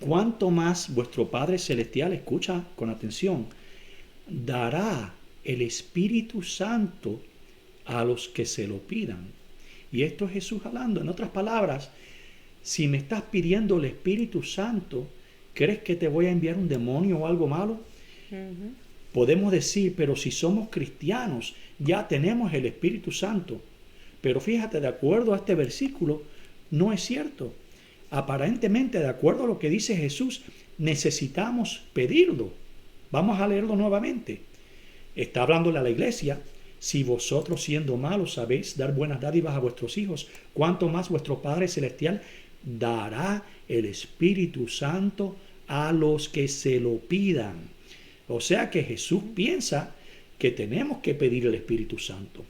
¿cuánto más vuestro Padre Celestial, escucha con atención, dará el Espíritu Santo a los que se lo pidan? Y esto es Jesús hablando. En otras palabras, si me estás pidiendo el Espíritu Santo, ¿crees que te voy a enviar un demonio o algo malo? Podemos decir, pero si somos cristianos, ya tenemos el Espíritu Santo. Pero fíjate, de acuerdo a este versículo, no es cierto. Aparentemente, de acuerdo a lo que dice Jesús, necesitamos pedirlo. Vamos a leerlo nuevamente. Está hablándole a la iglesia. Si vosotros siendo malos sabéis dar buenas dádivas a vuestros hijos, ¿cuánto más vuestro Padre Celestial dará el Espíritu Santo a los que se lo pidan? O sea que Jesús piensa que tenemos que pedir el Espíritu Santo.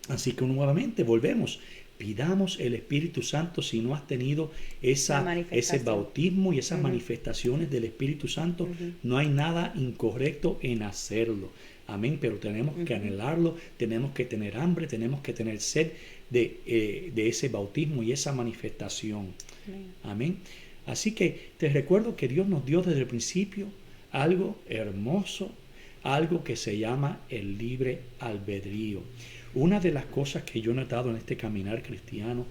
Así que nuevamente volvemos. Pidamos el Espíritu Santo. Si no has tenido ese bautismo y esas manifestaciones del Espíritu Santo, no hay nada incorrecto en hacerlo. Amén. Pero tenemos que anhelarlo, tenemos que tener hambre, tenemos que tener sed de ese bautismo y esa manifestación. Amén. Así que te recuerdo que Dios nos dio desde el principio algo hermoso, algo que se llama el libre albedrío. Una de las cosas que yo he notado en este caminar cristiano,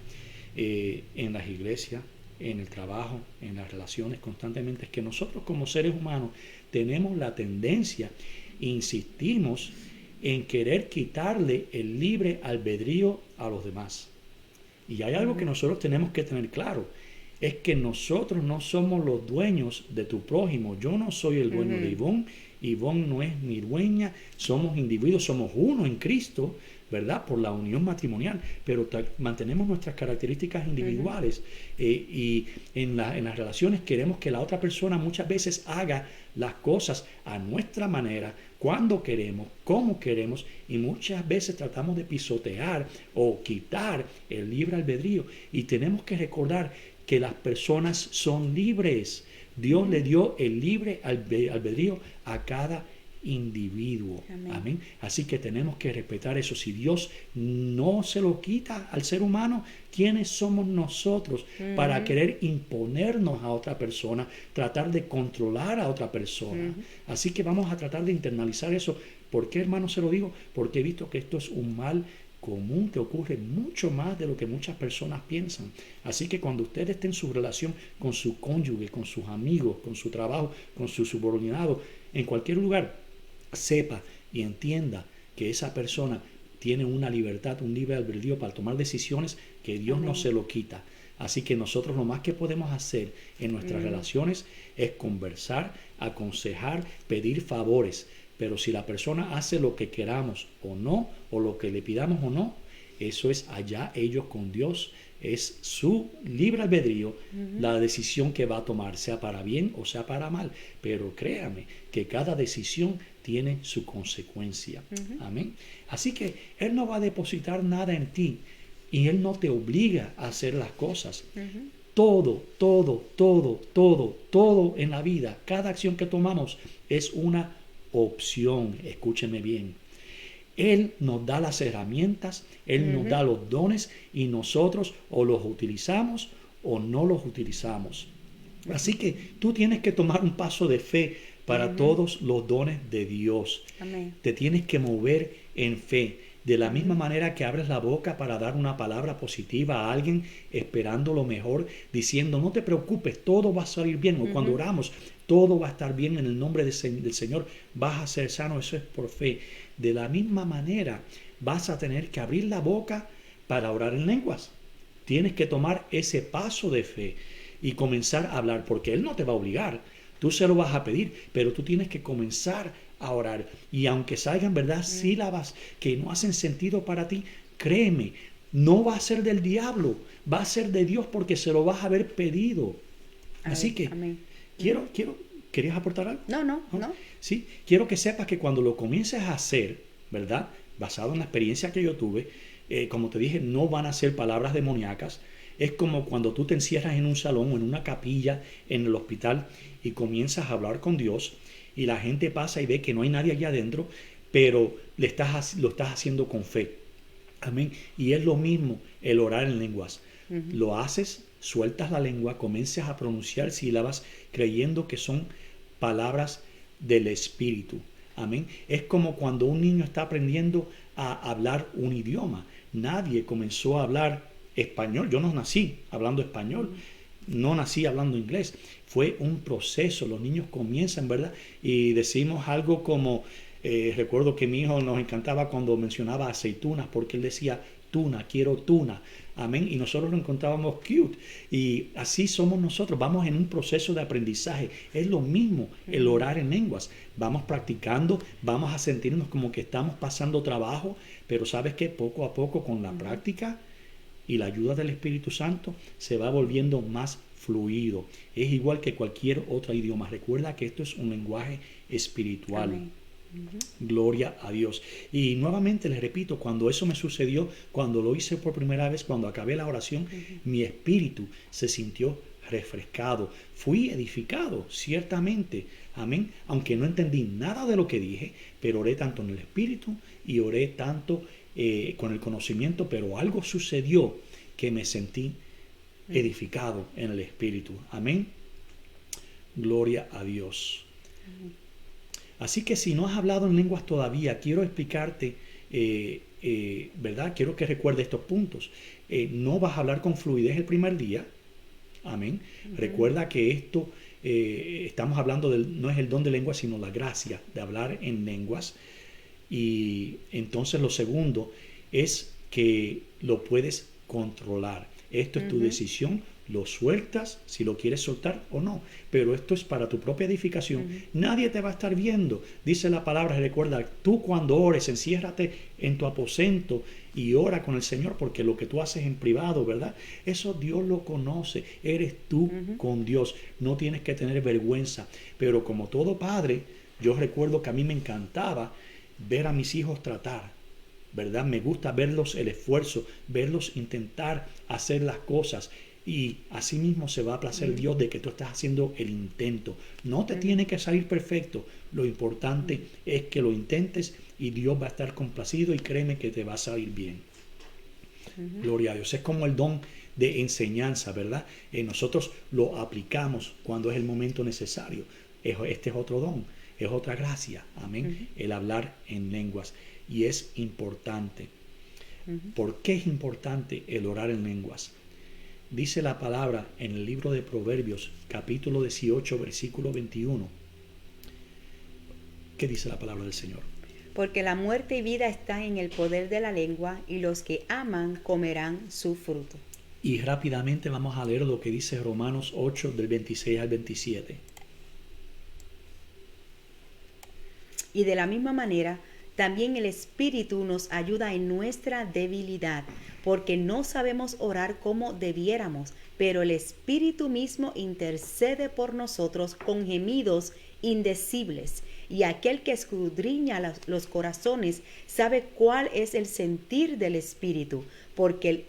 en las iglesias, en el trabajo, en las relaciones constantemente, es que nosotros como seres humanos tenemos la tendencia, insistimos en querer quitarle el libre albedrío a los demás. Y hay algo que nosotros tenemos que tener claro, es que nosotros no somos los dueños de tu prójimo. Yo no soy el dueño de Ivonne, Ivonne no es mi dueña, somos individuos, somos uno en Cristo, ¿verdad? Por la unión matrimonial, pero mantenemos nuestras características individuales, y en las relaciones queremos que la otra persona muchas veces haga las cosas a nuestra manera, cuando queremos, cómo queremos, y muchas veces tratamos de pisotear o quitar el libre albedrío, y tenemos que recordar que las personas son libres. Dios le dio el libre albedrío a cada individuo. Amén. Así que tenemos que respetar eso. Si Dios no se lo quita al ser humano, ¿quiénes somos nosotros para querer imponernos a otra persona, tratar de controlar a otra persona? Así que vamos a tratar de internalizar eso. ¿Por qué, hermano, se lo digo? Porque he visto que esto es un mal común que ocurre mucho más de lo que muchas personas piensan. Así que cuando usted esté en su relación con su cónyuge, con sus amigos, con su trabajo, con su subordinado, en cualquier lugar, sepa y entienda que esa persona tiene una libertad, un libre albedrío para tomar decisiones que Dios no se lo quita. Así que nosotros lo más que podemos hacer en nuestras relaciones es conversar, aconsejar, pedir favores. Pero si la persona hace lo que queramos o no, o lo que le pidamos o no, eso es allá ellos con Dios. Es su libre albedrío, la decisión que va a tomar, sea para bien o sea para mal. Pero créame que cada decisión tiene su consecuencia. Amén. Así que Él no va a depositar nada en ti y Él no te obliga a hacer las cosas. Todo en la vida, cada acción que tomamos es una opción. Escúcheme bien. Él nos da las herramientas, Él nos da los dones, y nosotros o los utilizamos o no los utilizamos. Así que tú tienes que tomar un paso de fe para todos los dones de Dios. Amén. Te tienes que mover en fe. De la misma manera que abres la boca para dar una palabra positiva a alguien, esperando lo mejor, diciendo, no te preocupes, todo va a salir bien. O cuando oramos, todo va a estar bien en el nombre del Señor, vas a ser sano, eso es por fe. De la misma manera, vas a tener que abrir la boca para orar en lenguas. Tienes que tomar ese paso de fe y comenzar a hablar, porque Él no te va a obligar, tú se lo vas a pedir, pero tú tienes que comenzar a orar. Y aunque salgan, ¿verdad?, sílabas que no hacen sentido para ti, créeme, no va a ser del diablo, va a ser de Dios porque se lo vas a haber pedido. Así que Amén. ¿querías aportar algo? No. Sí, quiero que sepas que cuando lo comiences a hacer, ¿verdad?, basado en la experiencia que yo tuve, como te dije, no van a ser palabras demoníacas. Es como cuando tú te encierras en un salón o en una capilla en el hospital y comienzas a hablar con Dios y la gente pasa y ve que no hay nadie allá adentro, pero lo estás haciendo con fe. Amén. Y es lo mismo el orar en lenguas. Lo haces, sueltas la lengua, comienzas a pronunciar sílabas creyendo que son palabras del Espíritu. Amén. Es como cuando un niño está aprendiendo a hablar un idioma. Nadie comenzó a hablar español. Yo no nací hablando español. No nací hablando inglés. Fue un proceso. Los niños comienzan, ¿verdad? Y decimos algo como, recuerdo que mi hijo nos encantaba cuando mencionaba aceitunas, porque él decía tuna, quiero tuna. Amén. Y nosotros lo encontrábamos cute. Y así somos nosotros. Vamos en un proceso de aprendizaje. Es lo mismo el orar en lenguas. Vamos practicando, vamos a sentirnos como que estamos pasando trabajo, pero sabes que poco a poco con la práctica y la ayuda del Espíritu Santo se va volviendo más fluido. Es igual que cualquier otro idioma. Recuerda que esto es un lenguaje espiritual. Amén. Gloria a Dios. Y nuevamente les repito, cuando eso me sucedió, cuando lo hice por primera vez, cuando acabé la oración, mi espíritu se sintió refrescado. Fui edificado, ciertamente. Amén. Aunque no entendí nada de lo que dije, pero oré tanto en el espíritu y oré tanto con el conocimiento, pero algo sucedió que me sentí edificado en el espíritu. Amén. Gloria a Dios. Así que si no has hablado en lenguas todavía, quiero explicarte, ¿verdad? Quiero que recuerdes estos puntos. No vas a hablar con fluidez el primer día. Amén. Recuerda que esto, estamos hablando no es el don de lenguas, sino la gracia de hablar en lenguas. Y entonces lo segundo es que lo puedes controlar. Esto es tu decisión. Lo sueltas si lo quieres soltar o no, pero esto es para tu propia edificación. Nadie te va a estar viendo, dice la palabra. Recuerda, tú cuando ores, enciérrate en tu aposento y ora con el Señor, porque lo que tú haces en privado, ¿verdad? Eso Dios lo conoce, eres tú con Dios, no tienes que tener vergüenza. Pero como todo padre, yo recuerdo que a mí me encantaba ver a mis hijos tratar, ¿verdad? Me gusta verlos, el esfuerzo, verlos intentar hacer las cosas. Y así mismo se va a placer Dios de que tú estás haciendo el intento. No te tiene que salir perfecto. Lo importante es que lo intentes y Dios va a estar complacido y créeme que te va a salir bien. Gloria a Dios. Es como el don de enseñanza, ¿verdad? Nosotros lo aplicamos cuando es el momento necesario. Este es otro don, es otra gracia. Amén. El hablar en lenguas. Y es importante. ¿Por qué es importante el orar en lenguas? Dice la palabra en el libro de Proverbios, capítulo 18, versículo 21. ¿Qué dice la palabra del Señor? Porque la muerte y vida están en el poder de la lengua, y los que aman comerán su fruto. Y rápidamente vamos a leer lo que dice Romanos 8, del 26 al 27. Y de la misma manera, también el Espíritu nos ayuda en nuestra debilidad, porque no sabemos orar como debiéramos, pero el Espíritu mismo intercede por nosotros con gemidos indecibles. Y aquel que escudriña los corazones sabe cuál es el sentir del Espíritu, porque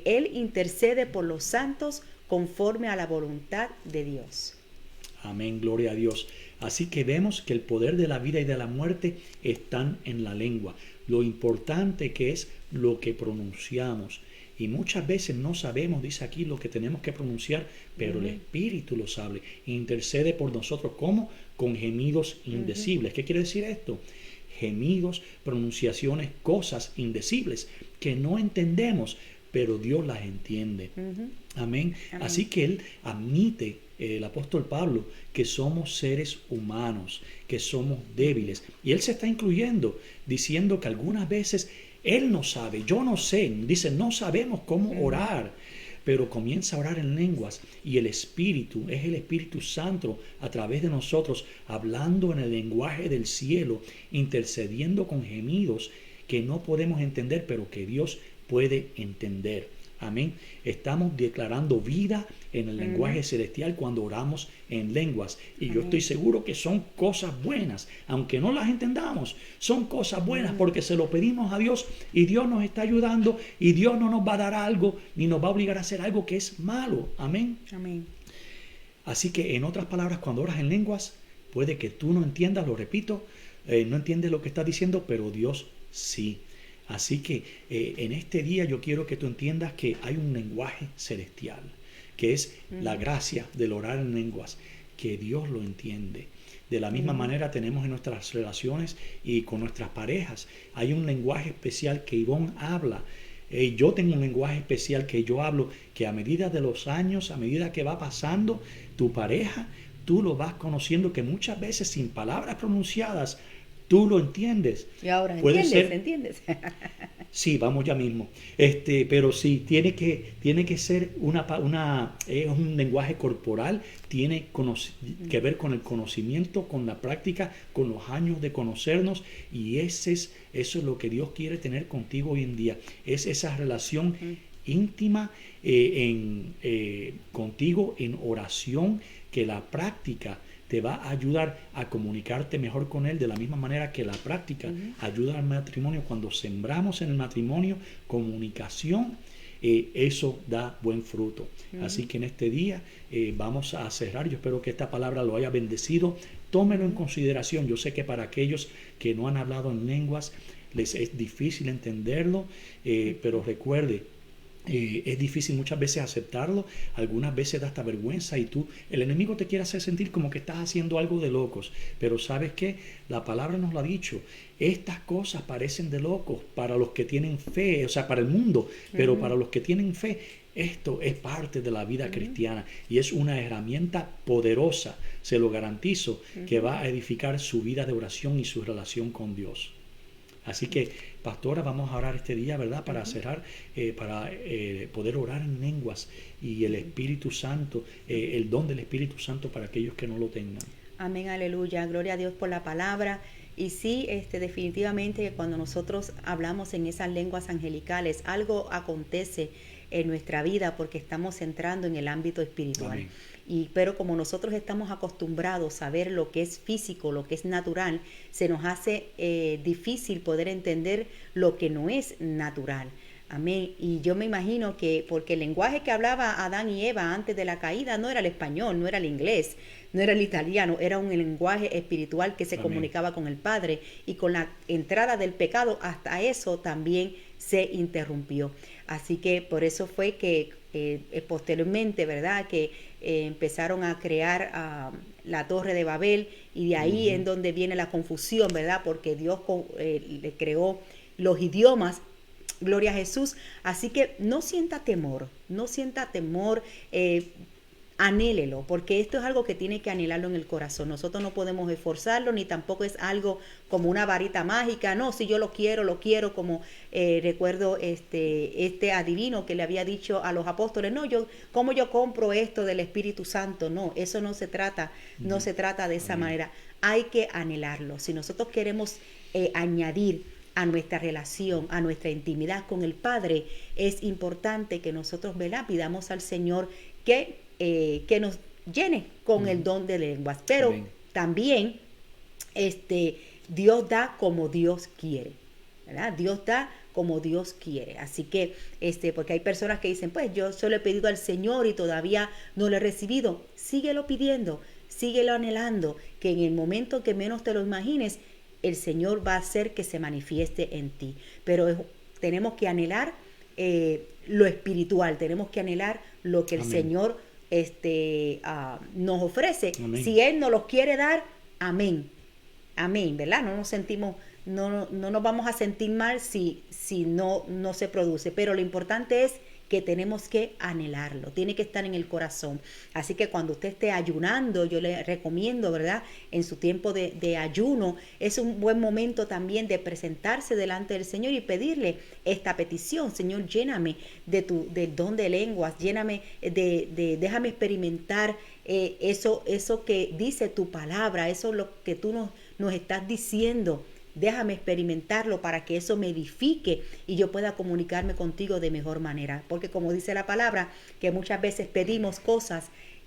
Él intercede por los santos conforme a la voluntad de Dios. Amén, gloria a Dios. Así que vemos que el poder de la vida y de la muerte están en la lengua. Lo importante que es lo que pronunciamos. Y muchas veces no sabemos, dice aquí, lo que tenemos que pronunciar, pero el Espíritu lo sabe. Intercede por nosotros, ¿cómo? Con gemidos indecibles. ¿Qué quiere decir esto? Gemidos, pronunciaciones, cosas indecibles que no entendemos, pero Dios las entiende. Amén. Así que Él admite, el apóstol Pablo, que somos seres humanos, que somos débiles. Y Él se está incluyendo, diciendo que algunas veces Él no sabe, yo no sé, dice, no sabemos cómo orar, pero comienza a orar en lenguas y el Espíritu, es el Espíritu Santo a través de nosotros, hablando en el lenguaje del cielo, intercediendo con gemidos que no podemos entender, pero que Dios puede entender. Amén. Estamos declarando vida en el lenguaje celestial cuando oramos en lenguas. Y yo estoy seguro que son cosas buenas, aunque no las entendamos. Son cosas buenas porque se lo pedimos a Dios y Dios nos está ayudando y Dios no nos va a dar algo ni nos va a obligar a hacer algo que es malo. Amén. Amén. Así que en otras palabras, cuando oras en lenguas, puede que tú no entiendas, lo repito, no entiendes lo que estás diciendo, pero Dios sí. Así que en este día yo quiero que tú entiendas que hay un lenguaje celestial, que es la gracia del orar en lenguas, que Dios lo entiende. De la misma manera tenemos en nuestras relaciones y con nuestras parejas. Hay un lenguaje especial que Ivonne habla. Yo tengo un lenguaje especial que yo hablo, que a medida de los años, a medida que va pasando tu pareja, tú lo vas conociendo, que muchas veces sin palabras pronunciadas, tú lo entiendes. Y ahora, ¿entiendes? Sí, vamos ya mismo. Pero sí, tiene que ser un lenguaje corporal, tiene que ver con el conocimiento, con la práctica, con los años de conocernos, y eso es lo que Dios quiere tener contigo hoy en día. Es esa relación íntima contigo en oración, que la práctica te va a ayudar a comunicarte mejor con Él, de la misma manera que la práctica ayuda al matrimonio. Cuando sembramos en el matrimonio comunicación, eso da buen fruto. Así que en este día vamos a cerrar. Yo espero que esta palabra lo haya bendecido. Tómelo en consideración. Yo sé que para aquellos que no han hablado en lenguas les es difícil entenderlo, pero recuerde, es difícil muchas veces aceptarlo, algunas veces da hasta vergüenza y el enemigo te quiere hacer sentir como que estás haciendo algo de locos, pero ¿sabes qué? La palabra nos lo ha dicho, estas cosas parecen de locos para los que tienen fe, o sea, para el mundo, pero para los que tienen fe, esto es parte de la vida cristiana y es una herramienta poderosa, se lo garantizo, que va a edificar su vida de oración y su relación con Dios. Así que, pastora, vamos a orar este día, ¿verdad? Para cerrar, para poder orar en lenguas y el Espíritu Santo, el don del Espíritu Santo para aquellos que no lo tengan. Amén, aleluya. Gloria a Dios por la palabra. Y sí, definitivamente que cuando nosotros hablamos en esas lenguas angelicales, algo acontece en nuestra vida porque estamos entrando en el ámbito espiritual. Amén. Pero como nosotros estamos acostumbrados a ver lo que es físico, lo que es natural, se nos hace difícil poder entender lo que no es natural. Amén. Y yo me imagino que porque el lenguaje que hablaba Adán y Eva antes de la caída no era el español, no era el inglés, no era el italiano, era un lenguaje espiritual que se comunicaba con el Padre, y con la entrada del pecado hasta eso también se interrumpió. Así que por eso fue que posteriormente, ¿verdad?, que empezaron a crear la Torre de Babel, y de ahí en donde viene la confusión, ¿verdad?, porque Dios le creó los idiomas. Gloria a Jesús. Así que no sienta temor, anhélelo, porque esto es algo que tiene que anhelarlo en el corazón. Nosotros no podemos esforzarlo, ni tampoco es algo como una varita mágica. No, si yo lo quiero, como recuerdo este adivino que le había dicho a los apóstoles, no, ¿cómo yo compro esto del Espíritu Santo? No, eso no se trata, no se trata de esa manera. Hay que anhelarlo. Si nosotros queremos añadir a nuestra relación, a nuestra intimidad con el Padre, es importante que nosotros, ¿verdad?, pidamos al Señor que nos llene con el don de lenguas. Pero también Dios da como Dios quiere, ¿verdad? Dios da como Dios quiere. Así que, porque hay personas que dicen, pues yo solo he pedido al Señor y todavía no lo he recibido. Síguelo pidiendo, síguelo anhelando, que en el momento que menos te lo imagines, el Señor va a hacer que se manifieste en ti. Pero tenemos que anhelar lo espiritual, tenemos que anhelar lo que el Amén. Señor nos ofrece. Amén. Si Él nos los quiere dar, amén. Amén, ¿verdad? No nos sentimos, no nos vamos a sentir mal si no se produce. Pero lo importante es que tenemos que anhelarlo, tiene que estar en el corazón. Así que cuando usted esté ayunando, yo le recomiendo, ¿verdad? En su tiempo de ayuno, es un buen momento también de presentarse delante del Señor y pedirle esta petición. Señor, lléname del don de lenguas, lléname déjame experimentar eso que dice tu palabra, eso es lo que tú nos estás diciendo. Déjame experimentarlo para que eso me edifique y yo pueda comunicarme contigo de mejor manera. Porque como dice la palabra, que muchas veces pedimos cosas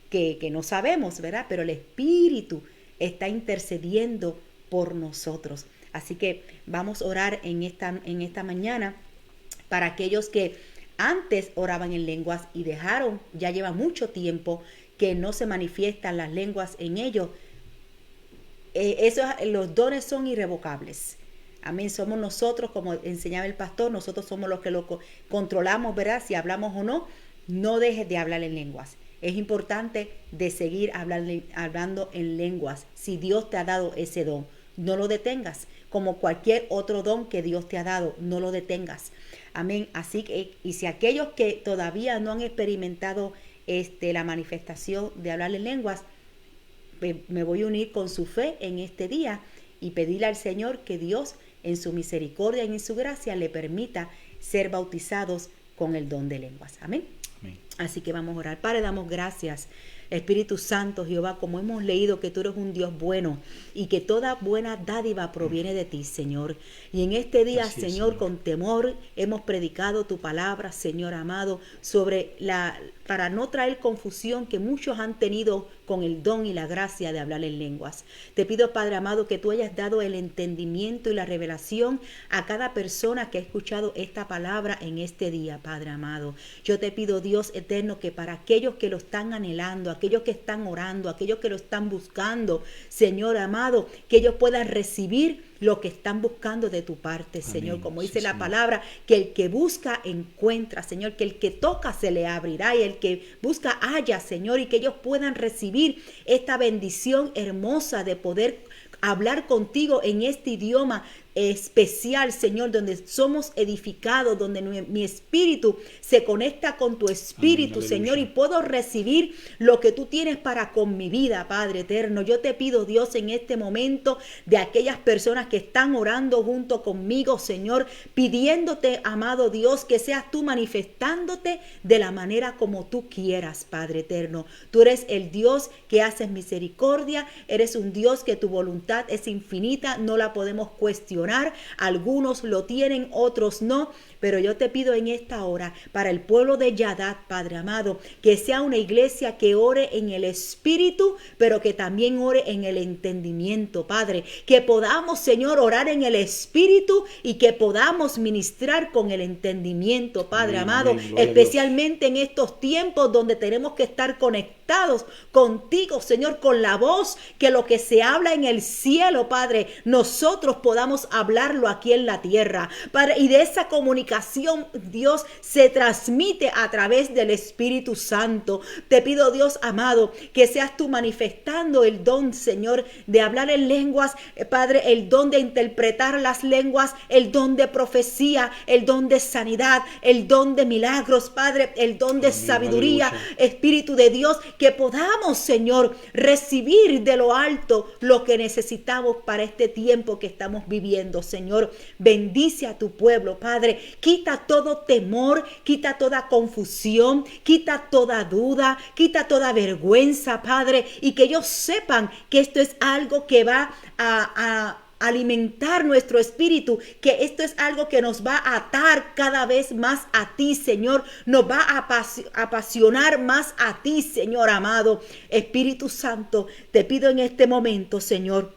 que no sabemos, ¿verdad? Pero el Espíritu está intercediendo por nosotros. Así que vamos a orar en esta mañana para aquellos que antes oraban en lenguas y ya lleva mucho tiempo que no se manifiestan las lenguas en ellos. Los dones son irrevocables. Amén. Somos nosotros, como enseñaba el pastor, nosotros somos los que lo controlamos, ¿verdad? Si hablamos o no, no dejes de hablar en lenguas. Es importante de seguir hablando en lenguas. Si Dios te ha dado ese don, no lo detengas. Como cualquier otro don que Dios te ha dado, no lo detengas. Amén. Así que, y si aquellos que todavía no han experimentado la manifestación de hablar en lenguas, me voy a unir con su fe en este día y pedirle al Señor que Dios en su misericordia y en su gracia le permita ser bautizados con el don de lenguas. Amén. Amén. Así que vamos a orar. Padre, damos gracias. Espíritu Santo, Jehová, como hemos leído que tú eres un Dios bueno y que toda buena dádiva proviene de ti, Señor. Y en este día, Así es, Señor, Señor, con temor hemos predicado tu palabra, Señor amado, para no traer confusión que muchos han tenido con el don y la gracia de hablar en lenguas. Te pido, Padre amado, que tú hayas dado el entendimiento y la revelación a cada persona que ha escuchado esta palabra en este día, Padre amado. Yo te pido, Dios eterno, que para aquellos que lo están anhelando, aquellos que están orando, aquellos que lo están buscando, Señor amado, que ellos puedan recibir lo que están buscando de tu parte, Señor. Amén. Como Sí, dice la Señor. palabra, que el que busca encuentra, Señor, que el que toca se le abrirá y el que busca halla, Señor, y que ellos puedan recibir esta bendición hermosa de poder hablar contigo en este idioma especial, Señor, donde somos edificados, donde mi espíritu se conecta con tu espíritu, Amén, Señor, y aleluya. puedo recibir lo que tú tienes para con mi vida, Padre eterno. Yo te pido, Dios, en este momento, de aquellas personas que están orando junto conmigo, Señor, pidiéndote, amado Dios, que seas tú manifestándote de la manera como tú quieras, Padre eterno. Tú eres el Dios que haces misericordia, eres un Dios que tu voluntad es infinita, no la podemos cuestionar. Algunos lo tienen, otros no, pero yo te pido en esta hora para el pueblo de Yadat, Padre amado, que sea una iglesia que ore en el espíritu, pero que también ore en el entendimiento, Padre, que podamos, Señor, orar en el espíritu y que podamos ministrar con el entendimiento, Padre Amén, amado, amén. Gloria a Dios. especialmente en estos tiempos donde tenemos que estar conectados contigo, Señor, con la voz, que lo que se habla en el cielo, Padre, nosotros podamos hablarlo aquí en la tierra, Padre, y de esa comunicación, Dios, se transmite a través del Espíritu Santo. Te pido, Dios amado, que seas tú manifestando el don, Señor, de hablar en lenguas, Padre, el don de interpretar las lenguas, el don de profecía, el don de sanidad, el don de milagros, Padre, el don de Amén, sabiduría, aleluya. Espíritu de Dios, que podamos, Señor, recibir de lo alto lo que necesitamos para este tiempo que estamos viviendo, Señor. Bendice a tu pueblo, Padre. Quita todo temor, quita toda confusión, quita toda duda, quita toda vergüenza, Padre, y que ellos sepan que esto es algo que va a alimentar nuestro espíritu, que esto es algo que nos va a atar cada vez más a ti, Señor, nos va a apasionar más a ti, Señor amado. Espíritu Santo, te pido en este momento, Señor,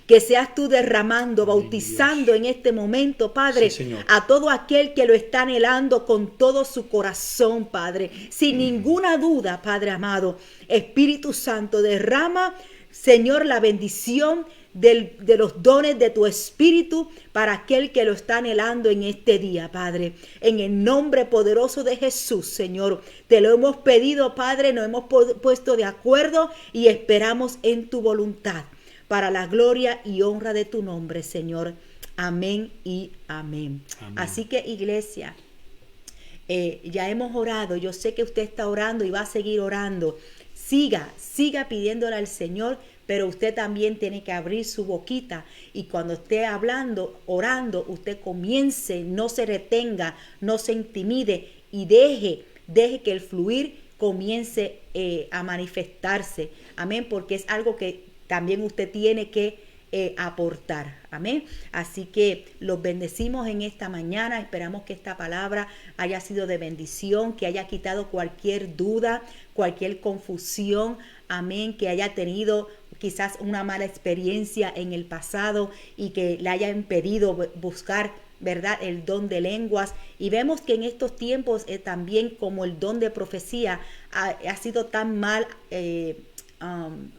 que seas tú derramando, Amén, bautizando Dios. en este momento, Padre, Sí, Señor. a todo aquel que lo está anhelando con todo su corazón, Padre, sin ninguna duda, Padre amado. Espíritu Santo, derrama, Señor, la bendición de los dones de tu Espíritu para aquel que lo está anhelando en este día, Padre. En el nombre poderoso de Jesús, Señor, te lo hemos pedido, Padre, nos hemos puesto de acuerdo y esperamos en tu voluntad para la gloria y honra de tu nombre, Señor. Amén y amén. Amén. Así que, iglesia, ya hemos orado. Yo sé que usted está orando y va a seguir orando. Siga pidiéndole al Señor, pero usted también tiene que abrir su boquita y cuando esté hablando, orando, usted comience, no se retenga, no se intimide y deje que el fluir comience a manifestarse. Amén, porque es algo que también usted tiene que aportar. Amén. Así que los bendecimos en esta mañana. Esperamos que esta palabra haya sido de bendición, que haya quitado cualquier duda, cualquier confusión. Amén. Que haya tenido quizás una mala experiencia en el pasado y que le haya impedido buscar, ¿verdad?, el don de lenguas. Y vemos que en estos tiempos también como el don de profecía ha sido tan mal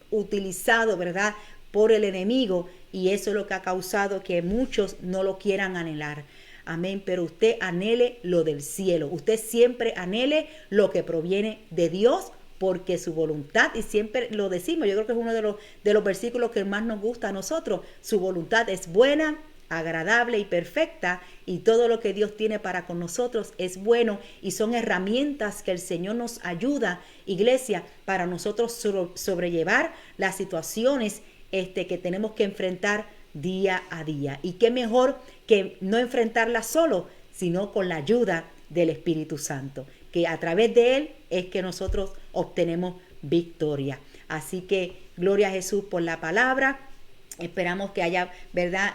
utilizado, ¿verdad?, por el enemigo, y eso es lo que ha causado que muchos no lo quieran anhelar. Amén, pero usted anhele lo del cielo, usted siempre anhele lo que proviene de Dios, porque su voluntad, y siempre lo decimos, yo creo que es uno de los versículos que más nos gusta a nosotros, su voluntad es buena, agradable y perfecta, y todo lo que Dios tiene para con nosotros es bueno, y son herramientas que el Señor nos ayuda, iglesia, para nosotros sobrellevar las situaciones que tenemos que enfrentar día a día. Y qué mejor que no enfrentarla solo, sino con la ayuda del Espíritu Santo, que a través de Él es que nosotros obtenemos victoria. Así que gloria a Jesús por la palabra. Esperamos que haya, ¿verdad?,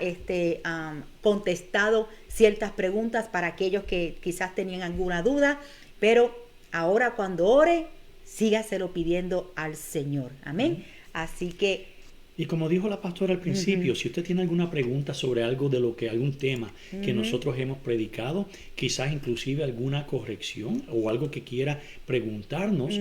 contestado ciertas preguntas para aquellos que quizás tenían alguna duda, pero ahora cuando ore, sígaselo pidiendo al Señor. Amén. Así que y como dijo la pastora al principio, si usted tiene alguna pregunta sobre algo de algún tema que nosotros hemos predicado, quizás inclusive alguna corrección o algo que quiera preguntarnos,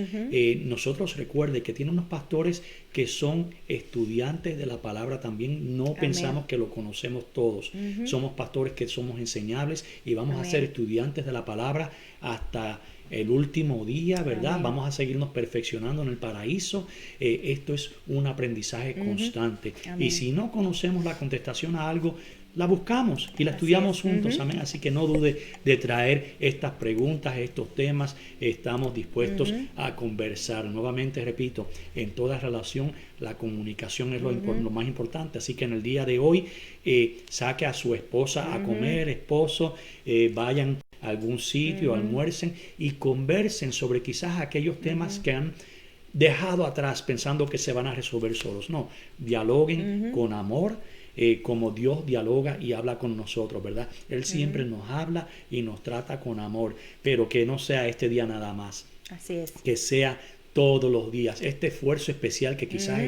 nosotros recuerde que tiene unos pastores que son estudiantes de la palabra también. No pensamos que lo conocemos todos. Somos pastores que somos enseñables y vamos a ser estudiantes de la palabra hasta el último día, ¿verdad? Amén. Vamos a seguirnos perfeccionando en el paraíso. Esto es un aprendizaje constante. Amén. Y si no conocemos la contestación a algo, la buscamos y la estudiamos juntos. Amén. Así que no dude de traer estas preguntas, estos temas. Estamos dispuestos a conversar. Nuevamente repito, en toda relación la comunicación es lo más importante. Así que en el día de hoy saque a su esposa a comer, esposo, vayan a algún sitio, almuercen y conversen sobre quizás aquellos temas que han dejado atrás pensando que se van a resolver solos. No, dialoguen con amor, como Dios dialoga y habla con nosotros, ¿verdad? Él siempre nos habla y nos trata con amor, pero que no sea este día nada más. Así es. Que sea todos los días. Este esfuerzo especial que quizás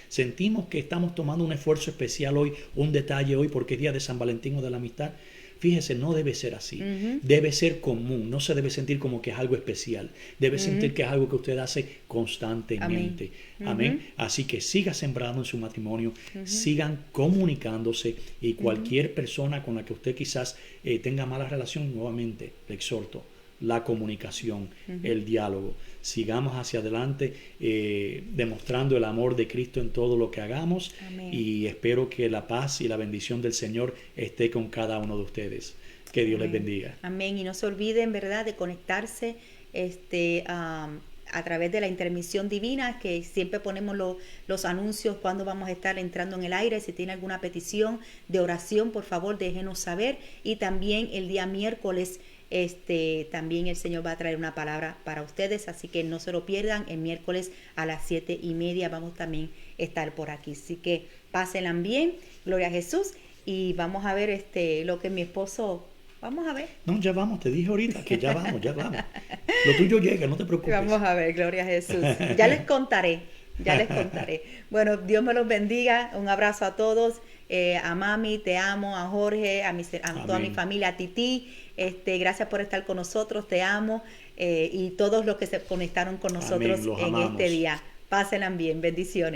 sentimos que estamos tomando un esfuerzo especial hoy, un detalle hoy porque es día de San Valentín o de la amistad. Fíjese, no debe ser así. Debe ser común. No se debe sentir como que es algo especial. Debe sentir que es algo que usted hace constantemente. Amén. Así que siga sembrando en su matrimonio. Sigan comunicándose. Y cualquier persona con la que usted quizás tenga mala relación, nuevamente le exhorto. La comunicación, el diálogo. Sigamos hacia adelante demostrando el amor de Cristo en todo lo que hagamos. Amén. Y espero que la paz y la bendición del Señor esté con cada uno de ustedes. Que Dios les bendiga. Amén. Y no se olviden, ¿verdad?, de conectarse a través de la intermisión divina, que siempre ponemos los anuncios cuando vamos a estar entrando en el aire. Si tiene alguna petición de oración, por favor, déjenos saber. Y también el día miércoles también el Señor va a traer una palabra para ustedes, así que no se lo pierdan. El miércoles a las 7:30 vamos también a estar por aquí, así que pásenla bien, gloria a Jesús. Y vamos a ver lo que mi esposo, vamos a ver. No, ya vamos, te dije ahorita que ya vamos. Lo tuyo llega, no te preocupes. Vamos a ver, gloria a Jesús. Ya les contaré. Bueno, Dios me los bendiga. Un abrazo a todos. A mami, te amo, a Jorge, a toda mi familia, a Titi. Gracias por estar con nosotros, te amo. Y todos los que se conectaron con nosotros en este día. Pásenla bien, bendiciones.